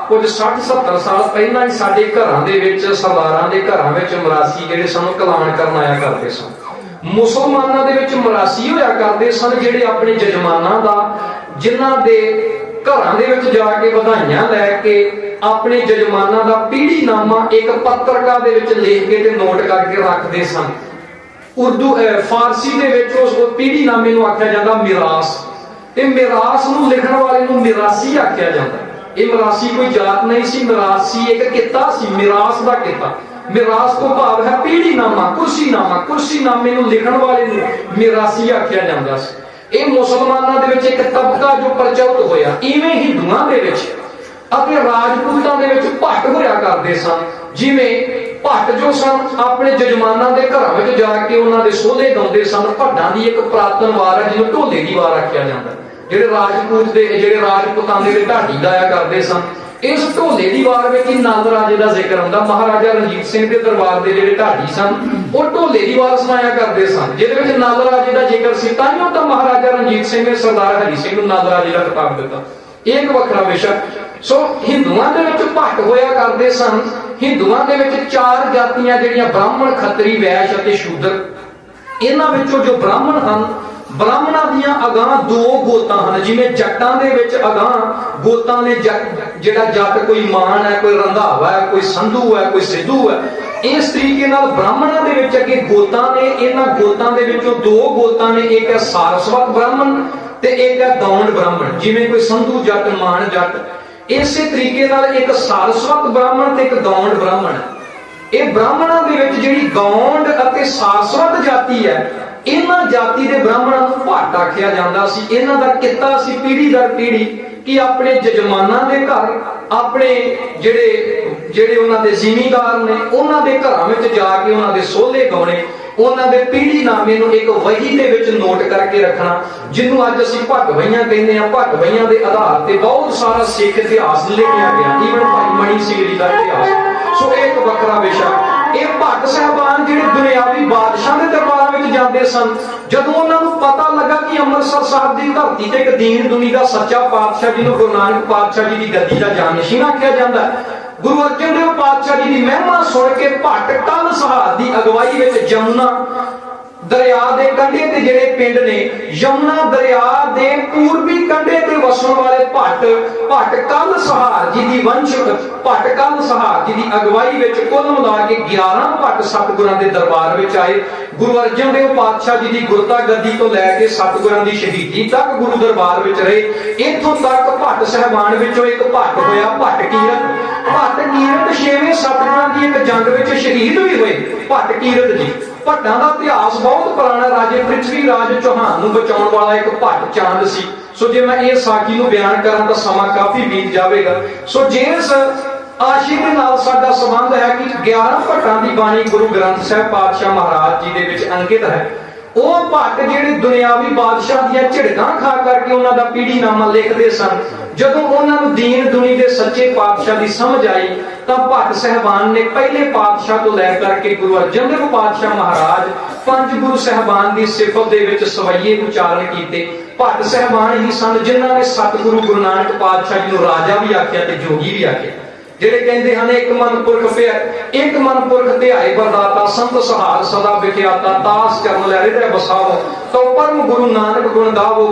ਕੁਝ 60-70 ਸਾਲ ਪਹਿਲਾਂ ਹੀ ਸਾਡੇ ਘਰਾਂ ਦੇ ਵਿੱਚ, ਸਰਦਾਰਾਂ ਦੇ ਘਰਾਂ ਵਿੱਚ ਮਰਾਸੀ ਜਿਹੜੇ ਸਾਨੂੰ ਕਲਾਨ ਕਰਨ ਆਇਆ ਕਰਦੇ ਸਨ। ਮੁਸਲਮਾਨਾਂ ਦੇ ਵਿੱਚ ਮਰਾਸੀ ਹੋਇਆ ਕਰਦੇ ਸਨ, ਜਿਹੜੇ ਆਪਣੇ ਜਜਮਾਨਾਂ ਦਾ, ਜਿਨ੍ਹਾਂ ਦੇ ਘਰਾਂ ਦੇ ਵਿੱਚ ਜਾ ਕੇ ਵਧਾਈਆਂ ਲੈ ਕੇ ਆਪਣੇ ਜਜਮਾਨਾਂ ਦਾ ਪੀੜ੍ਹੀਨਾਮਾ ਇੱਕ ਪੱਤਰਕਾ ਦੇ ਵਿੱਚ ਲਿਖ ਕੇ ਤੇ ਨੋਟ ਕਰਕੇ ਰੱਖਦੇ ਸਨ। ਉਰਦੂ ਫਾਰਸੀ ਦੇ ਵਿੱਚ ਉਸ ਪੀੜ੍ਹੀਨਾਮੇ ਨੂੰ ਆਖਿਆ ਜਾਂਦਾ ਮਿਰਾਸ। ਤੇ ਮਿਰਾਸ ਨੂੰ ਲਿਖਣ ਵਾਲੇ ਨੂੰ ਮਿਰਾਸੀ ਆਖਿਆ ਜਾਂਦਾ। ਇਹ ਮਿਰਾਸੀ ਕੋਈ ਜਾਤ ਨਹੀਂ ਸੀ, ਮਿਰਾਸੀ ਇੱਕ ਕਿੱਤਾ ਸੀ, ਮਿਰਾਸ ਦਾ ਕਿੱਤਾ। ਮਿਰਾਸ ਤੋਂ ਭਾਵ ਹੈ ਪੀੜ੍ਹੀਨਾਮਾ, ਕੁਰਸੀਨਾਮਾ। ਕੁਰਸੀਨਾਮੇ ਨੂੰ ਲਿਖਣ ਵਾਲੇ ਨੂੰ ਮਿਰਾਸੀ ਆਖਿਆ ਜਾਂਦਾ ਸੀ। ਇਹ ਮੁਸਲਮਾਨਾਂ ਦੇ ਵਿੱਚ ਇੱਕ ਤਬਕਾ ਜੋ ਪ੍ਰਚਲਿਤ ਹੋਇਆ। ਇਵੇਂ ਹਿੰਦੂਆਂ ਦੇ ਵਿੱਚ ਅਤੇ ਰਾਜਪੂਤਾਂ ਦੇ ਵਿੱਚ ਭੱਟ ਹੋਇਆ ਕਰਦੇ ਸਨ। ਜਿਵੇਂ ਭੱਟ ਜੋ ਸਨ, ਆਪਣੇ ਜਜਮਾਨਾਂ ਦੇ ਘਰਾਂ ਵਿੱਚ ਜਾ ਕੇ ਉਹਨਾਂ ਦੇ ਸੋਹਲੇ ਗਾਉਂਦੇ ਸਨ। ਭੱਟਾਂ ਦੀ ਇੱਕ ਪੁਰਾਤਨ ਵਾਰ ਹੈ ਜਿਹਨੂੰ ਢੋਲੇ ਦੀ ਵਾਰ ਆਖਿਆ ਜਾਂਦਾ। ਜਿਹੜੇ ਰਾਜਪੂਤਾਂ ਦੇ ਵਿੱਚ ਢਾਡੀ ਗਾਇਆ ਕਰਦੇ ਸਨ। ਇਸ ਢੋਲੇ ਦੀ ਵਾਰ ਵਿੱਚ ਹੀ ਨੰਦ ਰਾਜੇ ਦਾ ਜ਼ਿਕਰ ਆਉਂਦਾ। ਮਹਾਰਾਜਾ ਰਣਜੀਤ ਸਿੰਘ ਦੇ ਦਰਬਾਰ ਦੇ ਜਿਹੜੇ ਢਾਡੀ ਸਨ, ਉਹ ਢੋਲੇ ਦੀ ਵਾਰ ਸੁਣਾਇਆ ਕਰਦੇ ਸਨ, ਜਿਹਦੇ ਵਿੱਚ ਨੰਦ ਰਾਜੇ ਦਾ ਜ਼ਿਕਰ ਸੀ। ਤਾਂਹੀਓ ਤਾਂ ਮਹਾਰਾਜਾ ਰਣਜੀਤ ਸਿੰਘ ਨੇ ਸਰਦਾਰ ਹਰੀ ਸਿੰਘ ਨੂੰ ਨੰਦ ਰਾਜੇ ਦਾ ਖਿਤਾਬ ਦਿੱਤਾ। ਇਹ ਇੱਕ ਵੱਖਰਾ ਵਿਸ਼ਾ। ਸੋ ਹਿੰਦੂਆਂ ਦੇ ਵਿੱਚ ਭੱਟ ਹੋਇਆ ਕਰਦੇ ਸਨ। ਹਿੰਦੂਆਂ ਦੇ ਵਿੱਚ 4 ਜਾਤੀਆਂ ਜਿਹੜੀਆਂ, ਬ੍ਰਾਹਮਣ, ਖੱਤਰੀ, ਵੈਸ਼ ਅਤੇ ਸ਼ੂਦਰ। ਇਹਨਾਂ ਵਿੱਚੋਂ ਜੋ ਬ੍ਰਾਹਮਣ ਹਨ, ਬ੍ਰਾਹਮਣਾਂ ਦੀਆਂ ਅਗਾਂਹ 2 ਗੋਤਾਂ ਹਨ। ਜਿਵੇਂ ਜੱਟਾਂ ਦੇ ਵਿੱਚ ਅਗਾਂਹ ਗੋਤਾਂ ਨੇ, ਜਿਹੜਾ ਜੱਟ ਕੋਈ ਮਾਨ ਹੈ, ਕੋਈ ਰੰਧਾਵਾ ਹੈ, ਕੋਈ ਸੰਧੂ ਹੈ, ਕੋਈ ਸਿੱਧੂ ਹੈ। ਇਸ ਤਰੀਕੇ ਨਾਲ ਬ੍ਰਾਹਮਣਾਂ ਦੇ ਵਿੱਚ ਅੱਗੇ ਗੋਤਾਂ ਨੇ। ਇਹਨਾਂ ਗੋਤਾਂ ਦੇ ਵਿੱਚੋਂ 2 ਗੋਤਾਂ ਨੇ, ਇੱਕ ਹੈ ਸਾਰਸਵਤ ਬ੍ਰਾਹਮਣ ਤੇ ਇੱਕ ਹੈ ਗੌਂਡ ਬ੍ਰਾਹਮਣ। ਜਿਵੇਂ ਕੋਈ ਸੰਧੂ ਜੱਟ, ਮਾਨ ਜੱਟ, ਇਸੇ ਤਰੀਕੇ ਨਾਲ ਇੱਕ ਸਾਰਸਵਤ ਬ੍ਰਾਹਮਣ ਤੇ ਇੱਕ ਗੌਂਡ ਬ੍ਰਾਹਮਣ। ਇਹ ਬ੍ਰਾਹਮਣਾਂ ਦੇ ਵਿੱਚ ਜਿਹੜੀ ਗੌਂਡ ਅਤੇ ਸਾਰਸਵਤ ਜਾਤੀ ਹੈ, ਇਹਨਾਂ ਜਾਤੀ ਦੇ ਬ੍ਰਾਹਮਣਾਂ ਨੂੰ ਭੱਟ ਆਖਿਆ ਜਾਂਦਾ ਸੀ। ਇਹਨਾਂ ਦਾ ਕਿੱਤਾ ਸੀ ਪੀੜ੍ਹੀ ਦਰ ਪੀੜ੍ਹੀ ਕਿ ਆਪਣੇ ਜਜਮਾਨਾਂ ਦੇ ਘਰ, ਆਪਣੇ ਜਿਹੜੇ ਉਹਨਾਂ ਦੇ ਜ਼ਿਮੀਂਦਾਰ ਨੇ, ਉਹਨਾਂ ਦੇ ਘਰਾਂ ਵਿੱਚ ਜਾ ਕੇ ਉਹਨਾਂ ਦੇ ਸੋਹਲੇ ਗਾਉਣੇ, ਉਹਨਾਂ ਦੇ ਪੀੜ੍ਹੀਨਾਮੇ ਨੂੰ ਇੱਕ ਵਹੀ ਦੇ ਵਿੱਚ ਨੋਟ ਕਰਕੇ ਰੱਖਣਾ, ਜਿਹਨੂੰ ਅੱਜ ਅਸੀਂ ਭੱਟ ਵਹੀਆਂ ਕਹਿੰਦੇ ਹਾਂ। ਭੱਟ ਵਹੀਆਂ ਦੇ ਆਧਾਰ ਤੇ ਬਹੁਤ ਸਾਰਾ ਸਿੱਖ ਇਤਿਹਾਸ ਲਿਖਿਆ ਗਿਆ, ਈਵਨ ਭਾਈ ਮਣੀ ਸਿੰਘ ਜੀ ਦਾ ਇਤਿਹਾਸ। ਸੋ ਇਹ ਇੱਕ ਵੱਖਰਾ ਵਿਸ਼ਾ। ਇਹ ਭੱਟ ਸਾਹਿਬਾਨ ਜਿਹੜੇ ਦੁਨਿਆਵੀ ਬਾਦਸ਼ਾਹ ਦੇ ਦਰਬਾਰਾਂ ਵਿੱਚ ਜਾਂਦੇ ਸਨ, ਜਦੋਂ ਉਹਨਾਂ ਨੂੰ ਪਤਾ ਲੱਗਾ ਕਿ ਅੰਮ੍ਰਿਤਸਰ ਸਾਹਿਬ ਦੀ ਧਰਤੀ ਤੇ ਇੱਕ ਦੀਨ ਦੁਨੀ ਦਾ ਸੱਚਾ ਪਾਤਸ਼ਾਹ, ਜਿਹਨੂੰ ਗੁਰੂ ਨਾਨਕ ਪਾਤਸ਼ਾਹ ਜੀ ਦੀ ਗੱਦੀ ਦਾ ਜਾਨਸ਼ੀਨ ਆਖਿਆ ਜਾਂਦਾ, ਗੁਰੂ ਅਰਜਨ ਦੇਵ ਪਾਤਸ਼ਾਹ ਜੀ ਦੀ ਮਹਿਮਾ ਸੁਣ ਕੇ ਭੱਟ ਕੱਲ ਸਹਾਰ ਦੀ ਅਗਵਾਈ ਵਿੱਚ ਜਮੁਨਾ ਦਰਿਆ ਦੇ ਕੰਢੇ ਤੇ ਜਿਹੜੇ ਪਿੰਡ ਨੇ, ਯਮੁਨਾ ਦਰਿਆ ਦੇ ਪੂਰਬੀ ਕੰਢੇ ਤੇ ਵਸਣ ਵਾਲੇ ਭੱਟ ਕੱਲ ਸਹਾਰ ਜੀ ਦੀ ਵੰਸ਼, ਭੱਟ ਕੱਲ ਸਹਾਰ ਜੀ ਦੀ ਅਗਵਾਈ ਵਿੱਚ ਕੁੱਲ ਮਿਲਾ ਕੇ 11 ਭੱਟ ਸਤਿਗੁਰਾਂ ਦੇ ਦਰਬਾਰ ਵਿੱਚ ਆਏ। ਗੁਰੂ ਅਰਜਨ ਦੇਵ ਪਾਤਸ਼ਾਹ ਜੀ ਦੀ ਗੁਰਤਾ ਗੱਦੀ ਤੋਂ ਲੈ ਕੇ ਸਤਿਗੁਰਾਂ ਦੀ ਸ਼ਹੀਦੀ ਤੱਕ ਗੁਰੂ ਦਰਬਾਰ ਵਿੱਚ ਰਹੇ। ਇੱਥੋਂ ਤੱਕ ਭੱਟ ਸਾਹਿਬਾਨ ਵਿੱਚੋਂ ਇੱਕ ਭੱਟ ਹੋਇਆ ਭੱਟ ਕੀਰਤ 6ਵੇਂ ਸਤਿਗੁਰਾਂ ਦੀ ਇੱਕ ਜੰਗ ਵਿੱਚ ਸ਼ਹੀਦ ਵੀ ਹੋਏ। ਭੱਟ ਕੀਰਤ ਜੀ, ਭੱਟਾਂ ਦਾ ਇਤਿਹਾਸ ਬਹੁਤ ਪੁਰਾਣਾ। ਰਾਜੇ ਪ੍ਰਿਥਵੀ ਰਾਜ ਚੌਹਾਨ ਨੂੰ ਬਚਾਉਣ ਵਾਲਾ ਇੱਕ ਭੱਟ ਚਾਂਦ ਸੀ। ਸੋ ਜੇ ਮੈਂ ਇਹ ਸਾਖੀ ਨੂੰ ਬਿਆਨ ਕਰਾਂ ਤਾਂ ਸਮਾਂ ਕਾਫੀ ਬੀਤ ਜਾਵੇਗਾ। ਸੋ ਜਿਸ ਆਸ਼ੀ ਦੇ ਨਾਲ ਸਾਡਾ ਸੰਬੰਧ ਹੈ ਕਿ 11 ਭੱਟਾਂ ਦੀ ਬਾਣੀ ਗੁਰੂ ਗ੍ਰੰਥ ਸਾਹਿਬ ਪਾਤਸ਼ਾਹ ਮਹਾਰਾਜ ਜੀ ਦੇ ਵਿੱਚ ਅੰਕਿਤ ਹੈ। ਉਹ ਭੱਟ ਜਿਹੜੇ ਦੁਨਿਆਵੀ ਬਾਦਸ਼ਾਹ ਦੀਆਂ ਝਿੜਕਾਂ ਖਾ ਕਰਕੇ ਉਹਨਾਂ ਦਾ ਪੀੜ੍ਹੀਨਾਮਾ ਲਿਖਦੇ ਸਨ, ਜਦੋਂ ਉਹਨਾਂ ਨੂੰ ਦੀਨ ਦੁਨੀ ਦੇ ਸੱਚੇ ਪਾਤਸ਼ਾਹ ਦੀ ਸਮਝ ਆਈ ਤਾਂ ਭੱਟ ਸਾਹਿਬਾਨ ਨੇ ਪਹਿਲੇ ਪਾਤਸ਼ਾਹ ਤੋਂ ਲੈ ਕਰਕੇ ਗੁਰੂ ਅਰਜਨ ਦੇਵ ਪਾਤਸ਼ਾਹ ਮਹਾਰਾਜ ਪੰਜ ਗੁਰੂ ਸਾਹਿਬਾਨ ਦੀ ਸਿਫਤ ਦੇ ਵਿੱਚ ਸਵਈਏ ਉਚਾਰਨ ਕੀਤੇ। ਭੱਟ ਸਾਹਿਬਾਨ ਹੀ ਸਨ ਜਿਨ੍ਹਾਂ ਨੇ ਸਤਿਗੁਰੂ ਗੁਰੂ ਨਾਨਕ ਪਾਤਸ਼ਾਹ ਜੀ ਨੂੰ ਰਾਜਾ ਵੀ ਆਖਿਆ ਤੇ ਜੋਗੀ ਵੀ ਆਖਿਆ, ਜਿਹੜੇ ਕਹਿੰਦੇ ਹਨ ਇੱਕ ਮਨ ਪੁਰਖ ਧਿਆਏ ਬਰਦਾਤਾ, ਸੰਤ ਸਹਾਰ ਸਦਾ ਵਿਖਿਆਤਾ, ਤਾਸ ਚਰਨ ਲੈ ਹਿਰਦੈ ਬਸਾਵੋ, ਤੋ ਪਰਮ ਗੁਰੂ ਨਾਨਕ ਗੁਣ ਗਾਵੋ,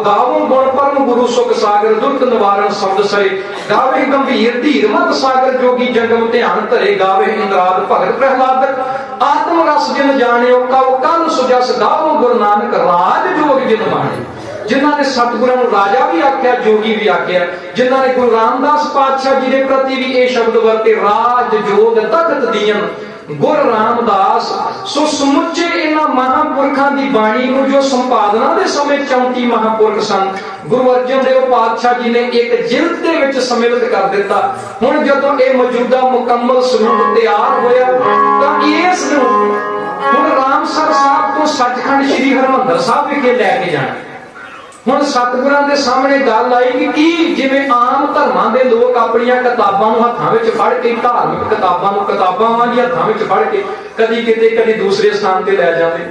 ਗੁਣ ਪਰਮ ਗੁਰੂ ਸੁਖ ਸਾਗਰ, ਦੁਰਤ ਨਿਵਾਰਨ ਸ਼ਬਦ ਸਰੇ, ਗਾਵੇ ਗੰਭੀਰ ਧੀਰ ਮਤ ਸਾਗਰ, ਜੋਗੀ ਜੰਗਮ ਧਿਆਨ ਧਰੇ, ਗਾਵੇ ਇੰਦਰਾਦ ਭਗਤ ਪ੍ਰਹਿਲਾਦਕ, ਆਤਮ ਰਸ ਜਿਨ ਜਾਣਿਓ, ਕਉ ਕਲ ਸੁਜਸ, ਗਾਵੋ ਗੁਰੂ ਨਾਨਕ ਰਾਜ ਜੋਗ ਜਿਨ ਮਾਣਿਓ। ਜਿਨ੍ਹਾਂ ਨੇ ਸਤਿਗੁਰਾਂ ਨੂੰ ਰਾਜਾ ਵੀ ਆਖਿਆ, ਜੋਗੀ ਵੀ ਆਖਿਆ, ਜਿਨ੍ਹਾਂ ਨੇ ਗੁਰੂ ਰਾਮਦਾਸ ਪਾਤਸ਼ਾਹ ਜੀ ਦੇ ਪ੍ਰਤੀ ਵੀ ਇਹ ਸ਼ਬਦ ਵਰਤੇ, ਰਾਜ ਜੋਗ ਤਖਤ ਦੀਨ ਗੁਰ ਰਾਮਦਾਸ। ਸੋ ਸਮੁੱਚੇ ਇਹਨਾਂ ਮਹਾਂਪੁਰਖਾਂ ਦੀ ਬਾਣੀ ਨੂੰ ਜੋ ਸੰਪਾਦਨਾ ਦੇ ਸਮੇਂ 34 ਮਹਾਂਪੁਰਖ ਸਨ, ਗੁਰੂ ਅਰਜਨ ਦੇਵ ਪਾਤਸ਼ਾਹ ਜੀ ਨੇ ਇੱਕ ਜਿਲਦ ਦੇ ਵਿੱਚ ਸਮਿਲਿਤ ਕਰ ਦਿੱਤਾ। ਹੁਣ ਜਦੋਂ ਇਹ ਮੌਜੂਦਾ ਮੁਕੰਮਲ ਸਰੂਪ ਤਿਆਰ ਹੋਇਆ ਤਾਂ ਇਸ ਨੂੰ ਹੁਣ ਰਾਮਸਰ ਸਾਹਿਬ ਤੋਂ ਸੱਚਖੰਡ ਸ੍ਰੀ ਹਰਿਮੰਦਰ ਸਾਹਿਬ ਵਿਖੇ ਲੈ ਕੇ ਜਾਣਾ। ਹੁਣ ਸਤਿਗੁਰਾਂ ਦੇ ਸਾਹਮਣੇ ਗੱਲ ਆਈ ਕਿ ਕੀ ਜਿਵੇਂ ਆਮ ਧਰਮਾਂ ਦੇ ਲੋਕ ਆਪਣੀਆਂ ਕਿਤਾਬਾਂ ਨੂੰ ਹੱਥਾਂ ਵਿੱਚ ਫੜ ਕੇ, ਧਾਰਮਿਕ ਕਿਤਾਬਾਂ ਦੀਆਂ ਹੱਥਾਂ ਵਿੱਚ ਫੜ ਕੇ ਕਦੀ ਕਿਤੇ ਕਦੀ ਦੂਸਰੇ ਸਥਾਨ ਤੇ ਲੈ ਜਾਂਦੇ,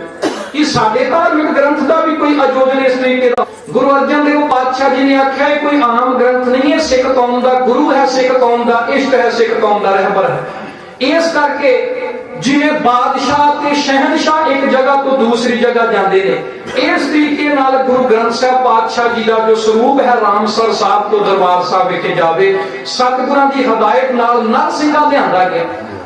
ਕਿ ਸਾਡੇ ਧਾਰਮਿਕ ਗ੍ਰੰਥ ਦਾ ਵੀ ਕੋਈ ਆਯੋਜਨ ਇਸ ਤਰੀਕੇ ਦਾ। ਗੁਰੂ ਅਰਜਨ ਦੇਵ ਪਾਤਸ਼ਾਹ ਜੀ ਨੇ ਆਖਿਆ ਇਹ ਕੋਈ ਆਮ ਗ੍ਰੰਥ ਨਹੀਂ ਹੈ, ਸਿੱਖ ਕੌਮ ਦਾ ਗੁਰੂ ਹੈ, ਸਿੱਖ ਕੌਮ ਦਾ ਇਸ਼ਟ ਹੈ, ਸਿੱਖ ਕੌਮ ਦਾ ਰਹਿਬਰ ਹੈ। ਇਸ ਕਰਕੇ ਜਿਵੇਂ ਬਾਦਸ਼ਾਹ ਤੇ ਸ਼ਹਿਨਸ਼ਾਹ ਇੱਕ ਜਗ੍ਹਾ ਤੋਂ ਦੂਸਰੀ ਜਗ੍ਹਾ ਜਾਂਦੇ ਨੇ, ਇਸ ਤਰੀਕੇ ਨਾਲ ਗੁਰੂ ਗ੍ਰੰਥ ਸਾਹਿਬ ਪਾਤਸ਼ਾਹ ਜੀ ਦਾ ਜੋ ਸਰੂਪ ਹੈ ਰਾਮਸਰ ਸਾਹਿਬ ਤੋਂ ਦਰਬਾਰ ਸਾਹਿਬ ਵਿਖੇ ਜਾਵੇ। ਸਤਿਗੁਰਾਂ ਦੀ ਹਦਾਇਤ ਨਾਲ ਨਰਸਿੰਘਾ ਲਿਆਂਦਾ ਗਿਆ।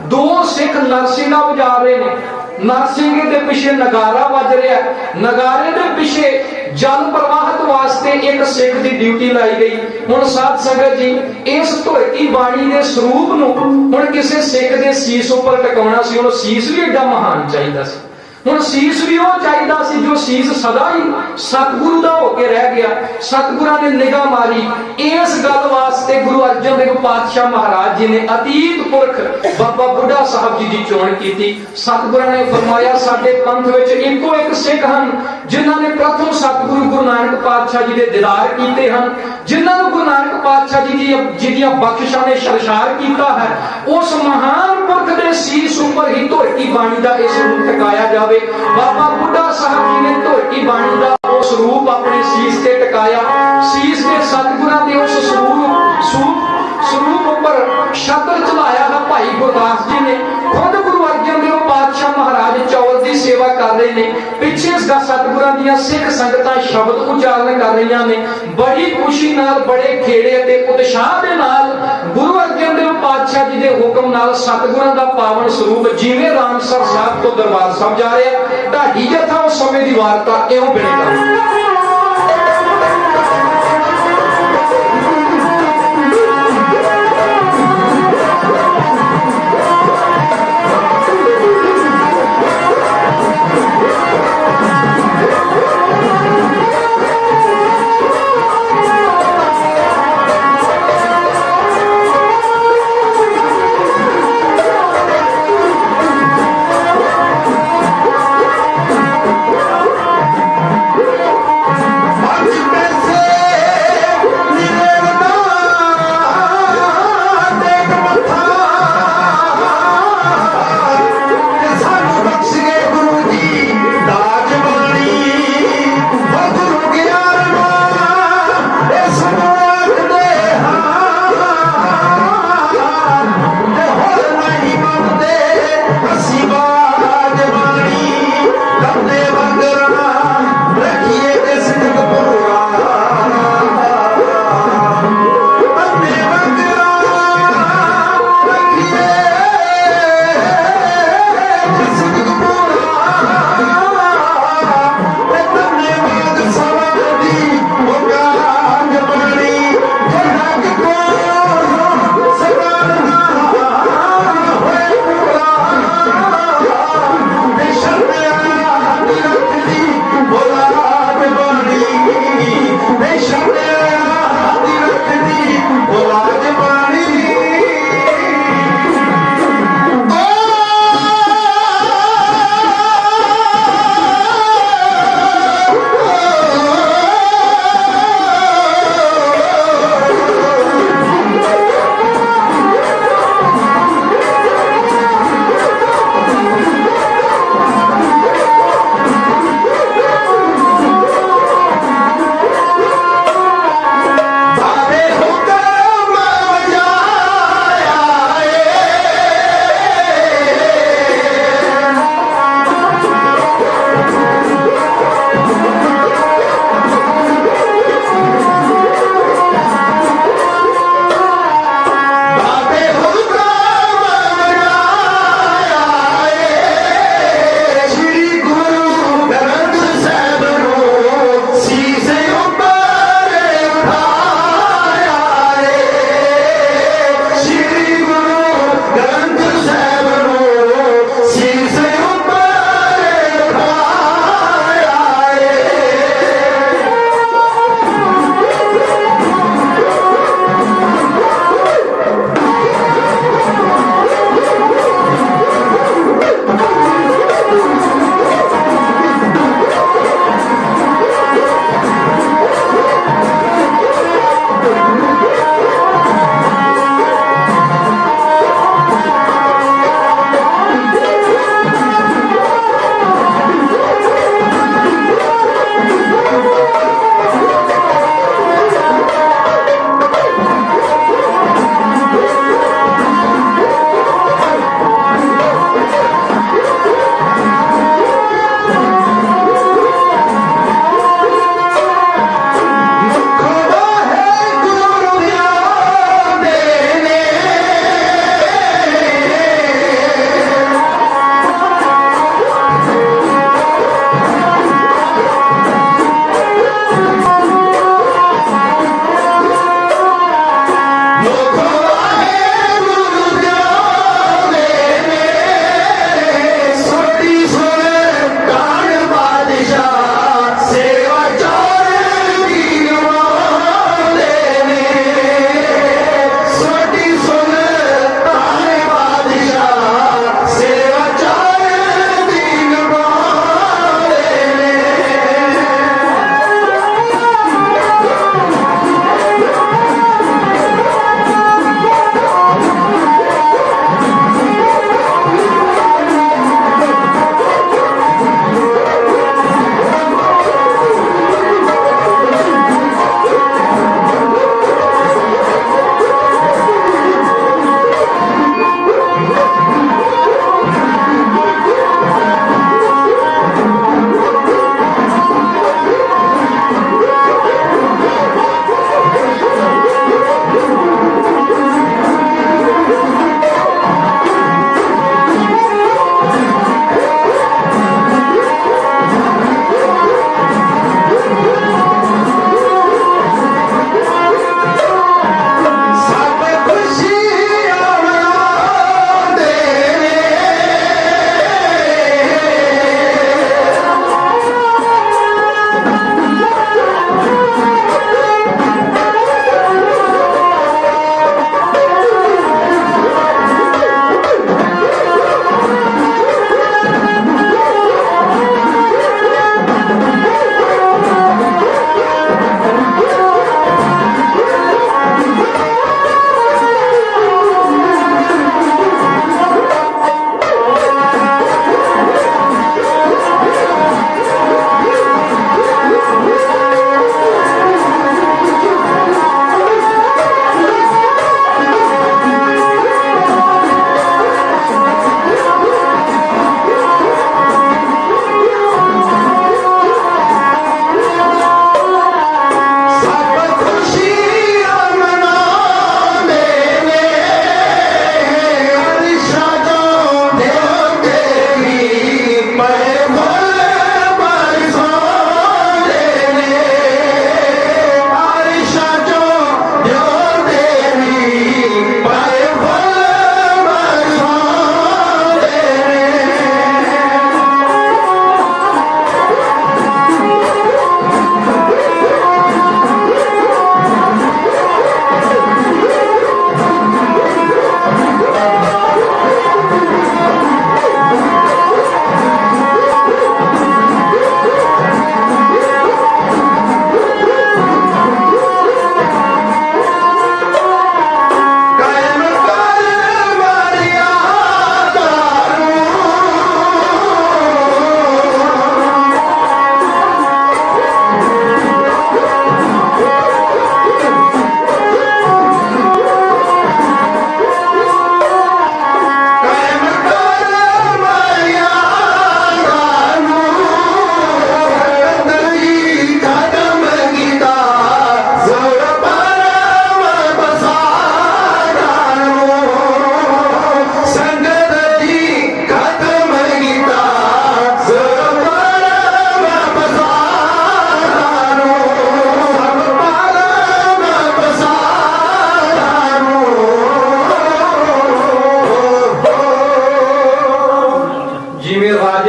2 ਸਿੱਖ ਨਰਸਿੰਘਾ ਵਜਾ ਰਹੇ ਨੇ, ਨਰਸਿੰਘੇ ਦੇ ਪਿੱਛੇ ਨਗਾਰਾ ਵੱਜ ਰਿਹਾ, ਨਗਾਰੇ ਦੇ ਪਿੱਛੇ ਜਲ ਪ੍ਰਵਾਹਤ ਵਾਸਤੇ ਇੱਕ ਸਿੱਖ ਦੀ ਡਿਊਟੀ ਲਾਈ ਗਈ। ਹੁਣ ਸਾਧ ਸੰਗਤ ਜੀ, ਇਸ ਧੁਰਕੀ ਬਾਣੀ ਦੇ ਸਰੂਪ ਨੂੰ ਹੁਣ ਕਿਸੇ ਸਿੱਖ ਦੇ ਸੀਸ ਉੱਪਰ ਟਿਕਾਉਣਾ ਸੀ। ਹੁਣ ਸੀਸ ਵੀ ਏਡਾ ਮਹਾਨ ਚਾਹੀਦਾ ਸੀ। ਹੁਣ ਸੀਸ ਵੀ ਉਹ ਚਾਹੀਦਾ ਸੀ ਜੋ ਸੀਸ ਸਦਾ ਹੀ ਸਤਿਗੁਰੂ ਦਾ ਹੋ ਕੇ ਰਹਿ ਗਿਆ। ਸਤਿਗੁਰਾਂ ਨੇ ਨਿਗਾਹ ਮਾਰੀ। ਇਸ ਗੱਲ ਵਾਸਤੇ ਗੁਰੂ ਅਰਜਨ ਦੇਵ ਪਾਤਸ਼ਾਹ ਮਹਾਰਾਜ ਜੀ ਨੇ ਅਤੀਤ ਪੁਰਖ ਬਾਬਾ ਬੁੱਢਾ ਸਾਹਿਬ ਜੀ ਦੀ ਚੋਣ ਕੀਤੀ। ਸਤਿਗੁਰਾਂ ਨੇ ਫਰਮਾਇਆ ਸਾਡੇ ਪੰਥ ਵਿੱਚ ਇੱਕੋ ਇੱਕ ਸਿੱਖ ਹਨ ਜਿਨ੍ਹਾਂ ਨੇ ਪ੍ਰਥਮ ਸਤਿਗੁਰੂ ਗੁਰੂ ਨਾਨਕ ਪਾਤਸ਼ਾਹ ਜੀ ਦੇ ਦੀਦਾਰ ਕੀਤੇ ਹਨ, ਜਿਨ੍ਹਾਂ ਨੂੰ ਗੁਰੂ ਨਾਨਕ ਪਾਤਸ਼ਾਹ ਜੀ ਦੀਆਂ ਬਖਸ਼ਿਸ਼ਾਂ ਨੇ ਸਰਸ਼ਾਰ ਕੀਤਾ ਹੈ। ਉਸ ਮਹਾਨ ਪੁਰਖ ਦੇ ਸੀਸ ਉੱਪਰ ਹੀ ਧੁਰਕੀ ਬਾਣੀ ਦਾ ਇਹ ਸਰੂਪ ਟਿਕਾਇਆ ਜਾਵੇ। ਬਾਬਾ ਬੁੱਢਾ ਸਾਹਿਬ ਜੀ ਨੇ ਧੁਰਕੀ ਬਾਣੀ ਦਾ ਉਹ ਸਰੂਪ ਆਪਣੇ ਸੀਸ ਤੇ ਟਿਕਾਇਆ। ਸੀਸ ਦੇ ਸਤਿਗੁਰਾਂ ਦੇ ਉਸ ਸਰੂਪ ਉੱਪਰ ਛਤਰ ਚਲਾਇਆ ਹੈ ਭਾਈ ਗੁਰਦਾਸ ਜੀ ਨੇ। ਖੁਦ ਗੁਰੂ ਅਰਜਨ ਦੇਵ ਪਾਤਸ਼ਾਹ ਮਹਾਰਾਜ ਚੌਲ ਦੀ ਸੇਵਾ ਕਰ ਰਹੇ ਨੇ, ਪਿੱਛੇ ਇਸ ਦਾ ਸਤਿਗੁਰਾਂ ਦੀਆਂ ਸਿੱਖ ਸੰਗਤਾਂ ਸ਼ਬਦ ਉਚਾਰਨ ਕਰ ਰਹੀਆਂ ਨੇ। ਬੜੀ ਖੁਸ਼ੀ ਨਾਲ, ਬੜੇ ਖੇੜੇ ਅਤੇ ਉਤਸ਼ਾਹ ਦੇ ਨਾਲ ਗੁਰੂ ਅਰਜਨ ਦੇਵ ਪਾਤਸ਼ਾਹ ਜੀ ਦੇ ਹੁਕਮ ਨਾਲ ਸਤਿਗੁਰਾਂ ਦਾ ਪਾਵਨ ਸਰੂਪ ਜਿਵੇਂ ਰਾਮਸਰ ਸਾਹਿਬ ਤੋਂ ਦਰਬਾਰ ਸਾਹਿਬ ਜਾ ਰਿਹਾ, ਢਾਡੀ ਜਥਾ ਉਸ ਸਮੇਂ ਦੀ ਵਾਰਤਾ ਇਉਂ ਬਣੇਗਾ।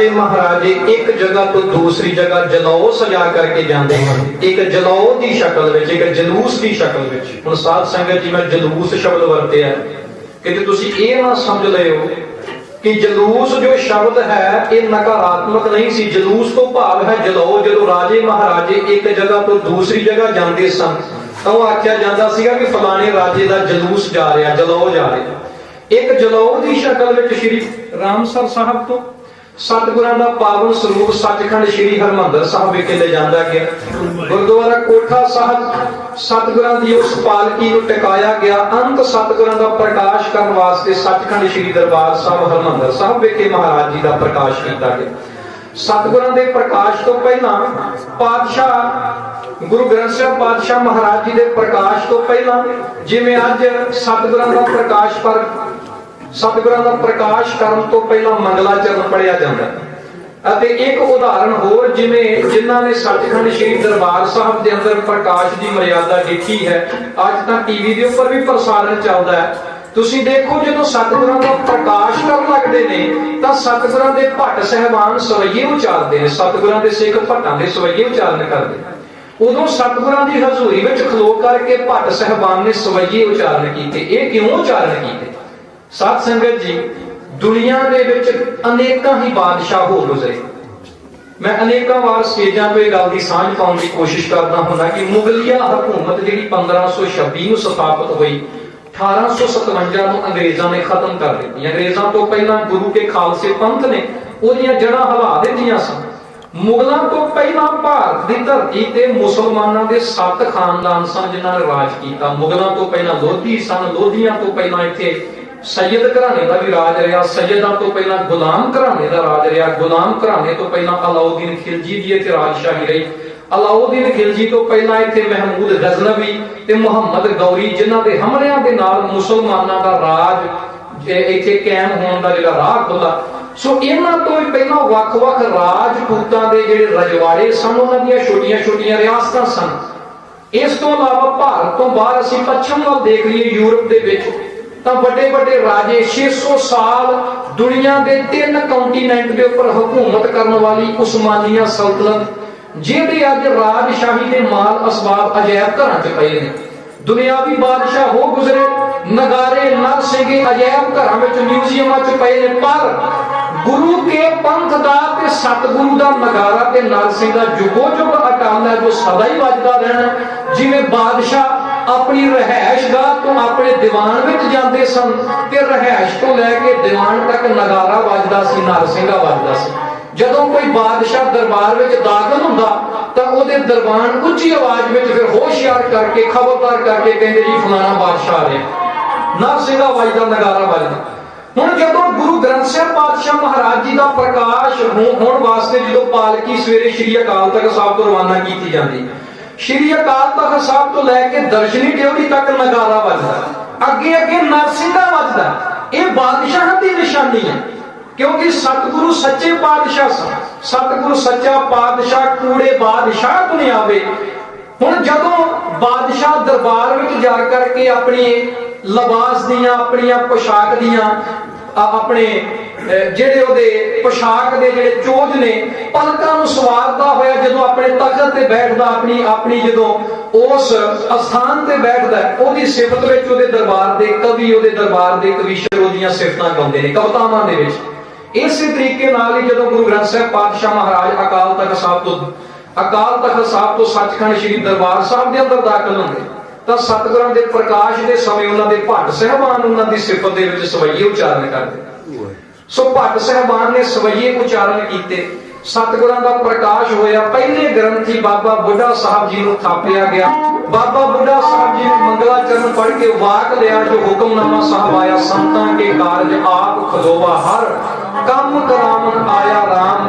राजे महाराजे एक जगह तो दूसरी जगह जलौ सजा करके जाते हैं, एक जलौ की शक्ल विच, एक जलूस की शक्ल विच। हुण साध संगत जी, मैं जलूस शब्द वरतिया कि तुसीं ये ना समझ लिओ कि जलूस जो शब्द है ये नकारात्मक नहीं सी। जलूस तो भाव है जलौ। जो राजे महाराजे एक जगह तो दूसरी जगह जाते सन तो आख्या जाता सीगा कि फलाने राजे का जलूस जा रहा, जलौ जा रहा। एक जलौ की शक्ल में श्री रामसर साहब तो सतगुरां दा पावन स्वरूप सचखंड श्री हरमंदर साहब विखे ले जांदा गया। गुरुद्वारा कोठा साहब सतगुरां दी उस पालकी नूं टिकाया गया। अंत सतगुरां दा प्रकाश करन वास्ते सचखंड श्री दरबार साहब हरमंदर साहब विखे महाराज जी का प्रकाश किया गया। सतगुरां दे प्रकाश तो पहला पातशाह गुरु ग्रंथ साहिब पातशाह महाराज जी के प्रकाश तो पहला जिवें अज सतगुरां दा प्रकाश पर सतगुरां दा प्रकाश करन तो पहला मंगलाचरण पढ़िया जाता है। एक उदाहरण होर जिवें जिन्हां ने सचखंड श्री दरबार साहब के अंदर प्रकाश की मर्यादा देखी है, अज तक टीवी के उपर भी प्रसारण चलता है। तुसीं देखो जो सतगुरां दा प्रकाश कर लगते हैं तो सतगुरां दे भट्ट साहिबान सवैये उचारते हैं, सतगुरां दे सिख भट्टां दे सवैये उचारण करते। उदों सतगुरां दी हजूरी विच खलो करके भट्ट साहिबान ने सवैये उचारण कीते। ये क्यों उचारण कीते? साध संगत जी, दुनिया दे विच अनेकां ही बादशाह हो गुजरे। मैं अनेकां वार स्टेजां पे गल दी सांझ पाउण दी कोशिश करदा हुंदा कि मुगलिया हुकूमत जिहड़ी 1526 नूं स्थापित होई, 1857 ਨੂੰ अंग्रेजों ने खत्म कर दी। अंग्रेजों तो पहला गुरु के खालसे पंथ ने उहदियां जड़ां हिला दित्तियां सन। मुगलों तो पहला भारत की धरती ते मुसलमानों के 7 खानदान सन जिन्हां ने राज किया। मुगलों तो पहला लोधी सन, लोधियां तो पहला इत्थे सैयद घराने का भी राज रहा, सैयदां तो पहला गुलाम घराने का राज रहा, गुलाम घराने तो पहला अलाउद्दीन खिलजी की इत्थे राजशाही रही। अलाउद्दीन खिलजी तो पहला इत्थे महमूद गजनवी ते मुहम्मद गौरी जिन्हां दे हमलियां दे नाल मुसलमानां दा राज इत्थे कायम होण दा जिहड़ा राह खुला। सो इन्हां तो पहला वख-वख राजपूतां दे जिहड़े रजवाड़े सन, उन्हां दीयां छोटियां-छोटियां रियासतां सन। इस तो इलावा भारत तो बाहर असीं पश्चिम वल देख लईए, यूरोप दे विच तां वड्डे-वड्डे राजे 600 साल दुनिया दे 3 कॉन्टीनेंट दे उपर हुकूमत करन वाली उस्मानिया सल्तनत जिहदे अज राजशाही के माल असबाब अजैब घरां च पए ने। दुनियावी बादशाह हो गुजरे, नगारे नरसिंगे अजैब घरां विच म्यूजियमां च पए ने, पर गुरु के पंथ दा ते सतगुरु दा नगारा ते नरसिंगा जुगो जुग अटल है, जो सदा ही वजदा रहना। जिवें बादशाह अपनी रहायश गाह तो अपने दीवान विच जांदे सन ते रहायश तो लैके दीवान तक नगारा वजदा सी, नरसिंगा वजदा सी। जदों कोई बादशाह दरबार विच दाखिल हुंदा तां उहदे दरबान उच्ची आवाज विच फिर होशियार करके खबरदार करके कहंदे जी फलाना बादशाह आ रहा, नरसिंगा वजदा, नगारा वजदा। हुण जदों गुरु ग्रंथ साहिब पातशाह महाराज जी का प्रकाश होण वास्ते जदों पालकी सवेरे श्री अकाल तख्त साहब तो रवाना की जाती, श्री अकाल तख्त साहब तो लैके दर्शनी ड्योढ़ी तक नगारा वजदा, अगे अगे नरसिंगा वजदा। यह बादशाह की निशानी है, क्योंकि सतगुरु सच्चे पातशाह सन। सतगुरु सच्चा पातशाह कूड़े बादशाह तो नहीं आवे। हुण जदों बादशाह दरबार विच जा करके अपनी लिबास दियां, अपनी पोशाक दियां, अपने ਜਿਹੜੇ ਉਹਦੇ पोशाक ਦੇ ਜਿਹੜੇ ਚੋਜ ਨੇ ਪਲਕਾਂ ਨੂੰ ਸਵਾਰਦਾ ਹੋਇਆ ਜਦੋਂ ਆਪਣੇ ਤਖਤ ਤੇ ਬੈਠਦਾ, ਆਪਣੀ ਜਦੋਂ ਉਸ ਅਸਥਾਨ ਤੇ ਬੈਠਦਾ, ਉਹਦੀ ਸਿਫਤ ਵਿੱਚ ਉਹਦੇ ਦਰਬਾਰ ਦੇ ਕਵੀ, ਉਹਦੇ ਦਰਬਾਰ ਦੇ ਕਵੀਸ਼ਰ ਉਹਦੀਆਂ ਸਿਫਤਾਂ ਗਾਉਂਦੇ ਨੇ ਕਵਿਤਾਵਾਂ ਦੇ ਵਿੱਚ। ਇਸੇ ਤਰੀਕੇ ਨਾਲ ਹੀ ਜਦੋਂ ਗੁਰੂ ਗ੍ਰੰਥ ਸਾਹਿਬ ਪਾਤਸ਼ਾਹ ਮਹਾਰਾਜ ਅਕਾਲ ਤਖਤ ਸਾਹਿਬ ਤੋਂ ਸੱਚਖੰਡ ਸ੍ਰੀ ਦਰਬਾਰ ਸਾਹਿਬ ਦੇ ਅੰਦਰ ਦਾਖਲ ਹੁੰਦੇ ਤਾਂ ਸਤਿਗੁਰਾਂ ਦੇ ਪ੍ਰਕਾਸ਼ ਦੇ ਸਮੇਂ ਉਹਨਾਂ ਦੇ ਭੱਟ ਸਾਹਿਬਾਨ ਉਹਨਾਂ ਦੀ ਸਿਫਤ ਦੇ ਵਿੱਚ ਸਵਈਏ ਉਚਾਰਨ ਕਰਦੇ। सो भट्ट साहबान ने सवैये उचारण किए, सतगुरां दा प्रकाश होया। पहले ग्रंथी बाबा बुढ़ा साहब जी नूं थापिया गया। बाबा बुढ़ा साहब जी ने मंगलाचरण पढ़ के वाक लिया, जो हुक्मनामा साहब आया, संतां के कारज आप खलोवा हर काम करावन आया राम।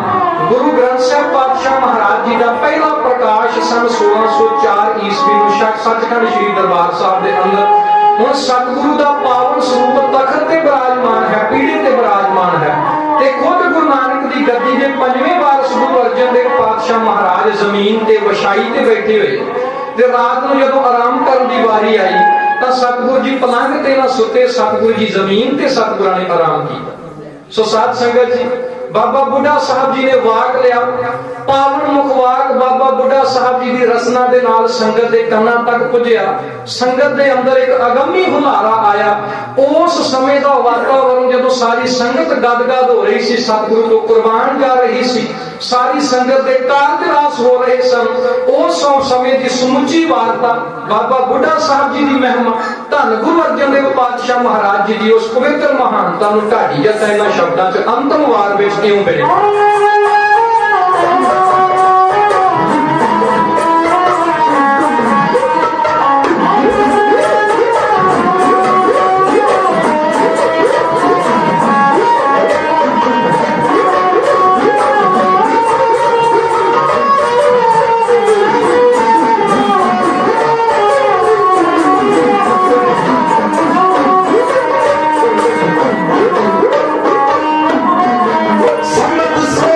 गुरु ग्रंथ साहिब पातशाह महाराज जी का पहला प्रकाश सन 1604 ईस्वी नूं सचखंड श्री दरबार साहब के अंदर। हुण सतगुरु का पावन स्वरूप तखत ते विराजमान है, पीढ़े ते विराजमान है, ते खुद गुरु नानक दी गद्दी दे 5वें वारिस गुरु अर्जन देव पातशाह महाराज जमीन ते वछाई ते बैठे हुए। ते रात नूं जदों आराम करन दी वारी आई तां सतगुरु जी पलंग ते ना सुते, सतगुरु जी जमीन ते सतगुरां ने आराम कीता। सो साध संगत जी, बाबा बुढ़ा साहब जी ने वाक लिया, पावन मुख वाक बाबा बुढ़ा साहब जी की रसना दे नाल संगत के कन्ना तक पुजया। संगत के अंदर एक अगमी हुलारा आया। उस समय का वातावरण जदों सारी संगत गदगद हो रही सी, सतगुरु तो कुर्बान जा रही सी, सारी संगत के कारज हो रहे सन, उस समय की समुची वार्ता बाबा बुढ़ा साहब जी की महिमा, धन गुरु अर्जन देव पातशाह महाराज जी की उस पवित्र महानता नूं ढाडी जता इन्हां शब्दां च अंतिम वार विच क्यों मिले। Some of the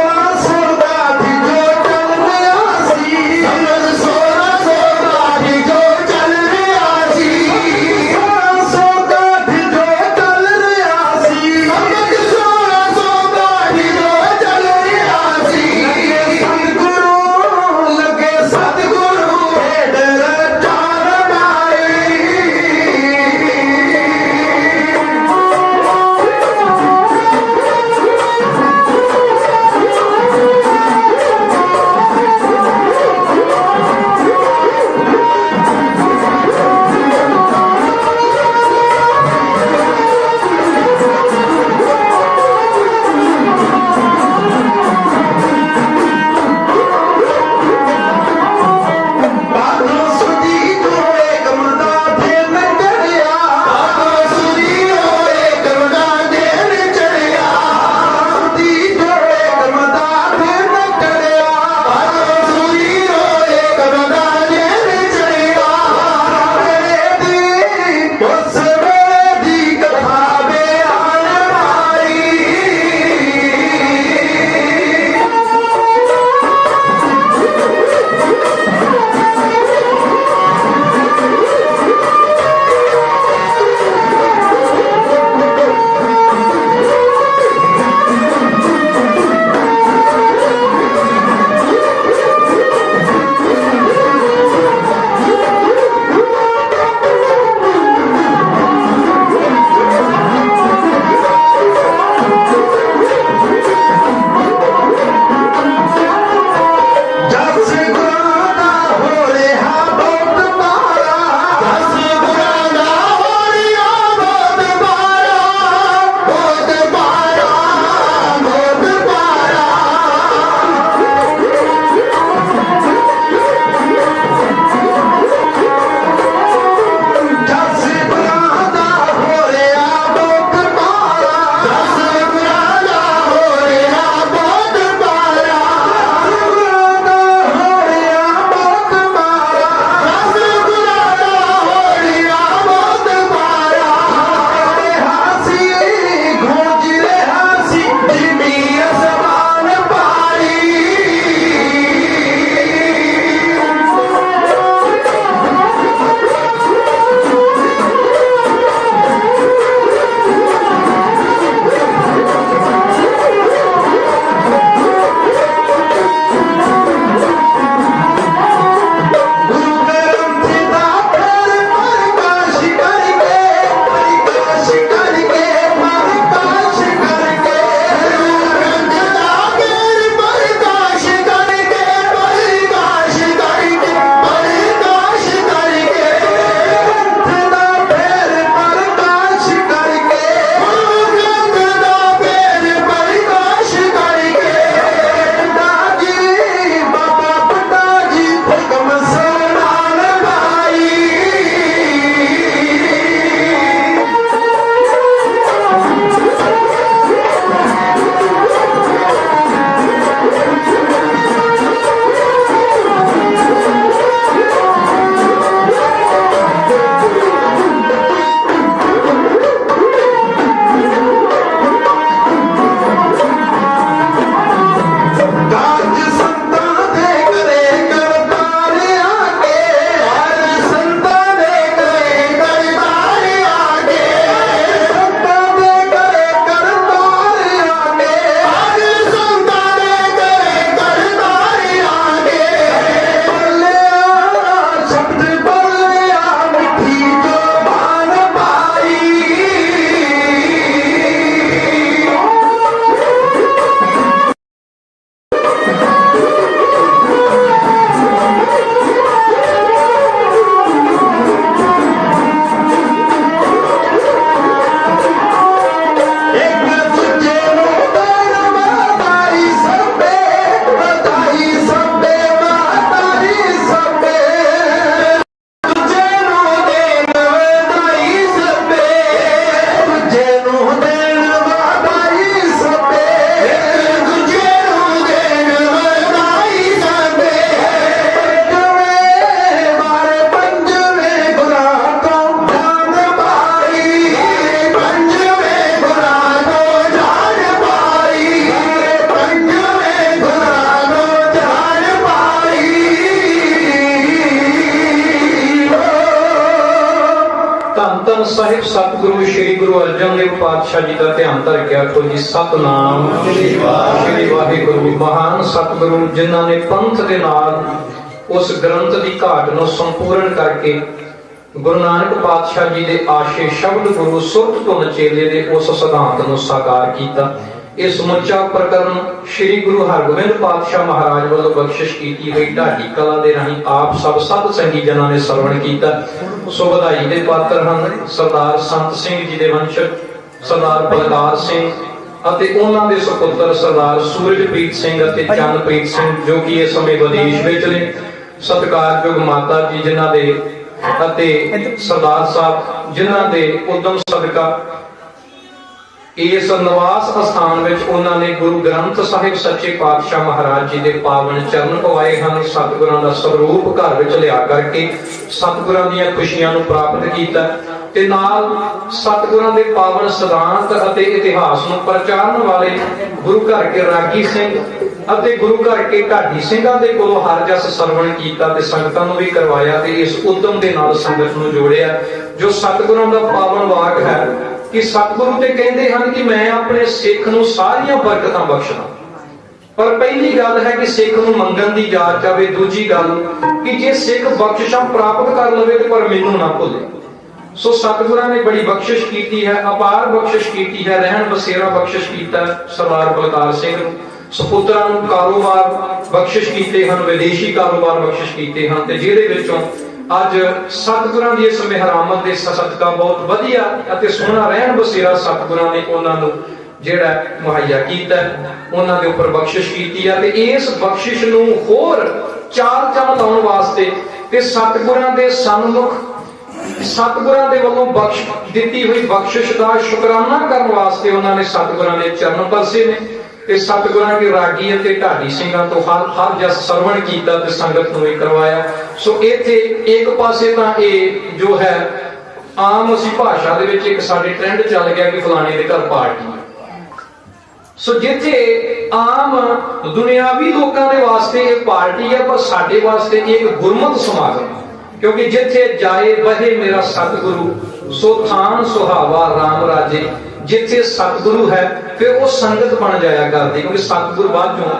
ਧੰਨ ਧੰਨ ਸਾਹਿਬ ਸਤਿਗੁਰੂ ਸ੍ਰੀ ਗੁਰੂ ਅਰਜਨ ਦੇਵ ਪਾਤਸ਼ਾਹ ਜੀ ਦਾ ਧਿਆਨ ਧਰ ਕੇ ਆਖੋ ਜੀ ਸਤਨਾਮ ਸ੍ਰੀ ਵਾਹਿਗੁਰੂ। ਮਹਾਨ ਸਤਿਗੁਰੂ ਜਿਨ੍ਹਾਂ ਨੇ ਪੰਥ ਦੇ ਨਾਲ ਉਸ ਗ੍ਰੰਥ ਦੀ ਘਾਟ ਨੂੰ ਸੰਪੂਰਨ ਕਰਕੇ ਗੁਰੂ ਨਾਨਕ ਪਾਤਸ਼ਾਹ ਜੀ ਦੇ ਆਸ਼ੇ ਸ਼ਬਦ ਗੁਰੂ ਸੁਰਤ ਧੁਨ ਚੇਲੇ ਦੇ ਉਸ ਸਿਧਾਂਤ ਨੂੰ ਸਾਕਾਰ ਕੀਤਾ। ਇਹ ਸਮੁੱਚਾ ਪ੍ਰਕਰਨ ਸ੍ਰੀ ਗੁਰੂ ਹਰਗੋਬਿੰਦ ਪਾਤਸ਼ਾਹ ਮਹਾਰਾਜ ਵੱਲੋਂ ਬਖਸ਼ਿਸ਼ ਕੀਤੀ ਹੋਈ ਢਾਡੀ ਕਲਾ ਦੇ ਰਾਹੀਂ ਆਪ ਸਭ ਸਤ ਸੰਗੀ ਜਨਾਂ ਨੇ ਸਰਵਣ ਕੀਤਾ। ਸੋ ਵਧਾਈ ਦੇ ਪਾਤਰ ਹਨ ਸਰਦਾਰ ਸੰਤ ਸਿੰਘ ਜੀ ਦੇ ਵੰਸ਼ਜ ਸਰਦਾਰ ਬਲਕਾਰ ਸਿੰਘ ਅਤੇ ਉਹਨਾਂ ਦੇ ਸੁਪੁੱਤਰ ਸਰਦਾਰ ਸੂਰਜਪ੍ਰੀਤ ਸਿੰਘ ਅਤੇ ਚੰਨਪ੍ਰੀਤ ਸਿੰਘ ਜੋ ਕਿ ਇਸ ਸਮੇਂ ਵਿਦੇਸ਼ ਵਿੱਚ ਨੇ। ਸਤਿਕਾਰਯੋਗ ਮਾਤਾ ਜੀ ਜਿਨ੍ਹਾਂ ਦੇ ਅਤੇ ਸਰਦਾਰ ਸਾਹਿਬ ਜਿਨ੍ਹਾਂ ਦੇ ਉਦਮ ਸਦਕਾ ਇਸ ਨਿਵਾਸ ਅਸਥਾਨ ਵਿੱਚ ਉਹਨਾਂ ਨੇ ਗੁਰੂ ਗ੍ਰੰਥ ਸਾਹਿਬ ਸੱਚੇ ਪਾਤਸ਼ਾਹ ਮਹਾਰਾਜ ਜੀ ਦੇ ਪਾਵਨ ਚਰਨ ਪਵਾਏ ਹਨ। ਸਤਿਗੁਰਾਂ ਦਾ ਸਰੂਪ ਘਰ ਵਿੱਚ ਲਿਆ ਕਰਕੇ ਸਤਿਗੁਰਾਂ ਦੀਆਂ ਖੁਸ਼ੀਆਂ ਨੂੰ ਪ੍ਰਾਪਤ ਕੀਤਾ ਤੇ ਨਾਲ ਸਤਿਗੁਰਾਂ ਦੇ ਪਾਵਨ ਸਿਧਾਂਤ ਅਤੇ ਇਤਿਹਾਸ ਨੂੰ ਪ੍ਰਚਾਰਨ ਵਾਲੇ ਗੁਰੂ ਘਰ ਕੇ ਰਾਗੀ ਸਿੰਘ ਅਤੇ ਗੁਰੂ ਘਰ ਕੇ ਢਾਡੀ ਸਿੰਘਾਂ ਦੇ ਕੋਲੋਂ ਹਰ ਜਸ ਸਰਵਣ ਕੀਤਾ ਤੇ ਸੰਗਤਾਂ ਨੂੰ ਵੀ ਕਰਵਾਇਆ ਤੇ ਇਸ ਉਦਮ ਦੇ ਨਾਲ ਸੰਗਤ ਨੂੰ ਜੋੜਿਆ। ਜੋ ਸਤਿਗੁਰਾਂ ਦਾ ਪਾਵਨ ਵਾਕ ਹੈ ਕਿ ਸਤਿਗੁਰੂ ਤੇ ਕਹਿੰਦੇ ਹਨ ਕਿ ਮੈਂ ਆਪਣੇ ਸਿੱਖ ਨੂੰ ਸਾਰੀਆਂ ਬਰਕਤਾਂ ਬਖਸ਼ਣਾ, ਪਰ ਪਹਿਲੀ ਗੱਲ ਹੈ ਕਿ ਸਿੱਖ ਨੂੰ ਮੰਗਣ ਦੀ ਜਾਚ ਆਵੇ। ਦੂਜੀ ਗੱਲ ਕਿ ਜੇ ਸਿੱਖ ਬਖਸ਼ਿਸ਼ਾਂ ਪ੍ਰਾਪਤ ਕਰ ਲਵੇ ਤੇ ਪਰ ਮੈਨੂੰ ਨਾ ਭੁੱਲੇ। ਸੋ ਸਤਿਗੁਰਾਂ ਨੇ ਬੜੀ ਬਖਸ਼ਿਸ਼ ਕੀਤੀ ਹੈ, ਅਪਾਰ ਬਖਸ਼ਿਸ਼ ਕੀਤੀ ਹੈ। ਰਹਿਣ ਬਸੇਰਾ ਬਖਸ਼ਿਸ਼ ਕੀਤਾ ਸਰਦਾਰ ਬਲਕਾਰ ਸਿੰਘ ਨੂੰ, ਸੁਪੁੱਤਰਾਂ ਨੂੰ ਕਾਰੋਬਾਰ ਬਖਸ਼ਿਸ਼ ਕੀਤੇ ਹਨ, ਵਿਦੇਸ਼ੀ ਕਾਰੋਬਾਰ ਬਖਸ਼ਿਸ਼ ਕੀਤੇ ਹਨ ਤੇ ਜਿਹਦੇ ਵਿੱਚੋਂ ਅੱਜ ਸਤਿਗੁਰਾਂ ਦੀ ਇਸ ਮਿਹਰਾਮਤ ਦੇ ਸਦਕਾ ਬਹੁਤ ਵਧੀਆ ਅਤੇ ਸੋਹਣਾ ਰਹਿਣ ਬਸੇਰਾ ਸਤਿਗੁਰਾਂ ਨੇ ਉਹਨਾਂ ਨੂੰ ਜਿਹੜਾ ਮੁਹੱਈਆ ਕੀਤਾ, ਉਹਨਾਂ ਦੇ ਉੱਪਰ ਬਖਸ਼ਿਸ਼ ਕੀਤੀ ਹੈ। ਤੇ ਇਸ ਬਖਸ਼ਿਸ਼ ਨੂੰ ਹੋਰ ਚਾਰ ਚੰਨ ਲਾਉਣ ਵਾਸਤੇ ਤੇ ਸਤਿਗੁਰਾਂ ਦੇ ਸਨਮੁਖ ਸਤਿਗੁਰਾਂ ਦੇ ਵੱਲੋਂ ਬਖਸ਼ ਦਿੱਤੀ ਹੋਈ ਬਖਸ਼ਿਸ਼ ਦਾ ਸ਼ੁਕਰਾਨਾ ਕਰਨ ਵਾਸਤੇ ਉਹਨਾਂ ਨੇ ਸਤਿਗੁਰਾਂ ਦੇ ਚਰਨ ਪਰਸੇ ਨੇ ਤੇ ਸਤਿਗੁਰਾਂ ਦੇ ਰਾਗੀ ਅਤੇ ਢਾਡੀ ਸਿੰਘਾਂ ਤੋਂ ਹਰ ਜਸ ਸਰਵਣ ਕੀਤਾ ਤੇ ਸੰਗਤ ਨੂੰ ਵੀ ਕਰਵਾਇਆ। ਸੋ ਇੱਥੇ ਇੱਕ ਪਾਸੇ ਤਾਂ ਇਹ ਜੋ ਹੈ ਆਮ ਅਸੀਂ ਭਾਸ਼ਾ ਦੇ ਵਿੱਚ ਇੱਕ ਸਾਡੇ ਟ੍ਰੈਂਡ ਚੱਲ ਗਿਆ ਕਿ ਫਲਾਣੇ ਦੇ ਘਰ ਪਾਰਟੀ। ਸੋ ਜਿੱਥੇ ਆਮ ਦੁਨਿਆਵੀ ਲੋਕਾਂ ਦੇ ਵਾਸਤੇ ਇਹ ਪਾਰਟੀ ਹੈ, ਪਰ ਸਾਡੇ ਵਾਸਤੇ ਇਹ ਇੱਕ ਗੁਰਮਤਿ ਸਮਾਗਮ ਹੈ। ਕਿਉਂਕਿ ਜਿੱਥੇ ਜਾਏ ਬਹੇ ਮੇਰਾ ਸਤਿਗੁਰੂ ਸੋ ਥਾਨ ਸੁਹਾਵਾ ਰਾਮ ਰਾਜੇ। ਜਿੱਥੇ ਸਤਿਗੁਰੂ ਹੈ ਫਿਰ ਉਹ ਸੰਗਤ ਬਣ ਜਾਇਆ ਕਰਦੀ, ਕਿਉਂਕਿ ਸਤਿਗੁਰ ਬਾਝੋਂ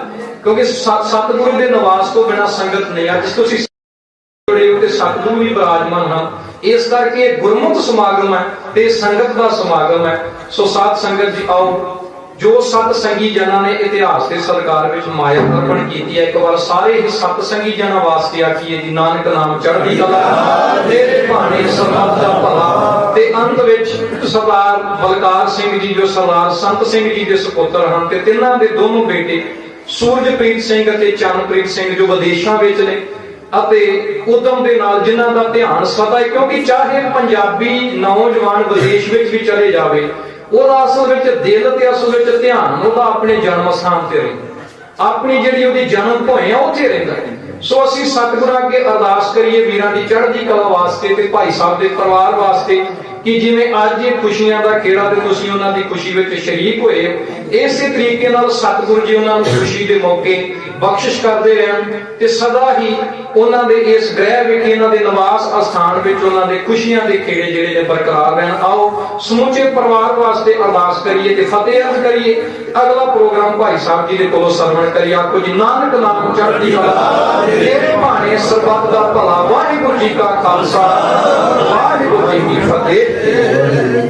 ਕਿਉਂਕਿ ਸਤਿਗੁਰੂ ਦੇ ਨਿਵਾਸ ਤੋਂ ਬਿਨਾਂ ਸੰਗਤ ਨਹੀਂ। ਅੱਜ ਤੁਸੀਂ ਜੁੜੇ ਹੋ ਤੇ ਸਤਿਗੁਰੂ ਵੀ ਬਿਰਾਜਮਾਨ ਹਨ, ਇਸ ਕਰਕੇ ਇਹ ਗੁਰਮਤਿ ਸਮਾਗਮ ਹੈ ਤੇ ਸੰਗਤ ਦਾ ਸਮਾਗਮ ਹੈ। ਸੋ ਸਾਧ ਸੰਗਤ ਜੀ ਆਓ, ਜੋ ਸਤ ਸੰਗੀ ਜਨਾਂ ਨੇ ਇਤਿਹਾਸ ਦੇ ਸਰਕਾਰ ਵਿੱਚ ਮਾਇਆ ਅਰਪਣ ਕੀਤੀ ਹੈ, ਇੱਕ ਵਾਰ ਸਾਰੇ ਹੀ ਸਤ ਸੰਗੀ ਜਨਾਂ ਵਾਸਤੇ ਆਖੀਏ ਜੀ ਨਾਨਕ ਨਾਮ ਚੜ੍ਹਦੀ ਕਲਾ ਤੇਰੇ ਭਾਣੇ ਸਰਬੱਤ ਦਾ ਭਲਾ। ਤੇ ਅੰਤ ਵਿੱਚ ਸਰਦਾਰ ਬਲਕਾਰ ਸਿੰਘ ਜੀ ਜੋ ਸਰਦਾਰ ਸੰਤ ਸਿੰਘ ਜੀ ਦੇ ਸੁਪੁੱਤਰ ਹਨ ਤੇ ਤਿੰਨਾਂ ਦੇ ਦੋਨੋਂ ਬੇਟੇ ਸੂਰਜਪ੍ਰੀਤ ਸਿੰਘ ਅਤੇ ਚੰਨਪ੍ਰੀਤ ਸਿੰਘ ਜੋ ਵਿਦੇਸ਼ਾਂ ਵਿੱਚ ਨੇ ਅਤੇ ਉਦਮ ਦੇ ਨਾਲ ਜਿਨ੍ਹਾਂ ਦਾ ਧਿਆਨ ਸਦਾ ਹੈ, ਕਿਉਂਕਿ ਚਾਹੇ ਪੰਜਾਬੀ ਨੌਜਵਾਨ ਵਿਦੇਸ਼ ਵਿੱਚ ਵੀ ਚਲੇ ਜਾਵੇ ਉਹਦਾ ਅਸਲ ਵਿੱਚ ਦਿਲ ਤੇ ਅਸਲ ਵਿੱਚ ਧਿਆਨ ਉਹਦਾ ਆਪਣੇ ਜਨਮ ਸਥਾਨ ਤੇ ਰਹਿੰਦਾ, ਆਪਣੀ ਜਿਹੜੀ ਉਹਦੀ ਜਨਮ ਭੋਏ ਆ ਉੱਥੇ ਰਹਿੰਦਾ। ਸੋ ਅਸੀਂ ਸਤਿਗੁਰਾਂ ਅੱਗੇ ਅਰਦਾਸ ਕਰੀਏ ਵੀਰਾਂ ਦੀ ਚੜ੍ਹਦੀ ਕਲਾ ਵਾਸਤੇ ਤੇ ਭਾਈ ਸਾਹਿਬ ਦੇ ਪਰਿਵਾਰ ਵਾਸਤੇ ਕਿ ਜਿਵੇਂ ਅੱਜ ਇਹ ਖੁਸ਼ੀਆਂ ਦਾ ਖੇੜਾ ਤੇ ਤੁਸੀਂ ਉਹਨਾਂ ਦੀ ਖੁਸ਼ੀ ਵਿੱਚ ਸ਼ਰੀਕ ਹੋਏ, ਇਸੇ ਤਰੀਕੇ ਨਾਲ ਸਤਿਗੁਰੂ ਜੀ ਉਹਨਾਂ ਨੂੰ ਖੁਸ਼ੀ ਦੇ ਮੌਕੇ ਬਖਸ਼ਿਸ਼ ਕਰਦੇ ਰਹਿਣ ਤੇ ਸਦਾ ਹੀ ਉਹਨਾਂ ਦੇ ਇਸ ਗ੍ਰਹਿ ਵਿੱਚ ਇਹਨਾਂ ਦੇ ਨਿਵਾਸ ਅਸਥਾਨ ਵਿੱਚ ਉਹਨਾਂ ਦੇ ਖੁਸ਼ੀਆਂ ਦੇ ਖੇੜੇ ਜਿਹੜੇ ਨੇ ਬਰਕਰਾਰ ਰਹਿਣ। ਆਓ ਸਮੁੱਚੇ ਪਰਿਵਾਰ ਵਾਸਤੇ ਅਰਦਾਸ ਕਰੀਏ ਤੇ ਫਤਿਹ ਅਰਜ਼ ਕਰੀਏ। ਅਗਲਾ ਪ੍ਰੋਗਰਾਮ ਭਾਈ ਸਾਹਿਬ ਜੀ ਦੇ ਕੋਲੋਂ ਸਰਵਣ ਕਰੀਏ। ਆਖੋ ਜੀ ਨਾਨਕ ਨਾਮ ਚੜ੍ਹਦੀ ਕਲਾ ਤੇਰੇ ਭਾਣੇ ਸਰਬੱਤ ਦਾ ਭਲਾ। ਵਾਹਿਗੁਰੂ ਜੀ ਕਾ ਖਾਲਸਾ ਵਾਹਿਗੁਰੂ ਜੀ ਕੀ ਫਤਿਹ।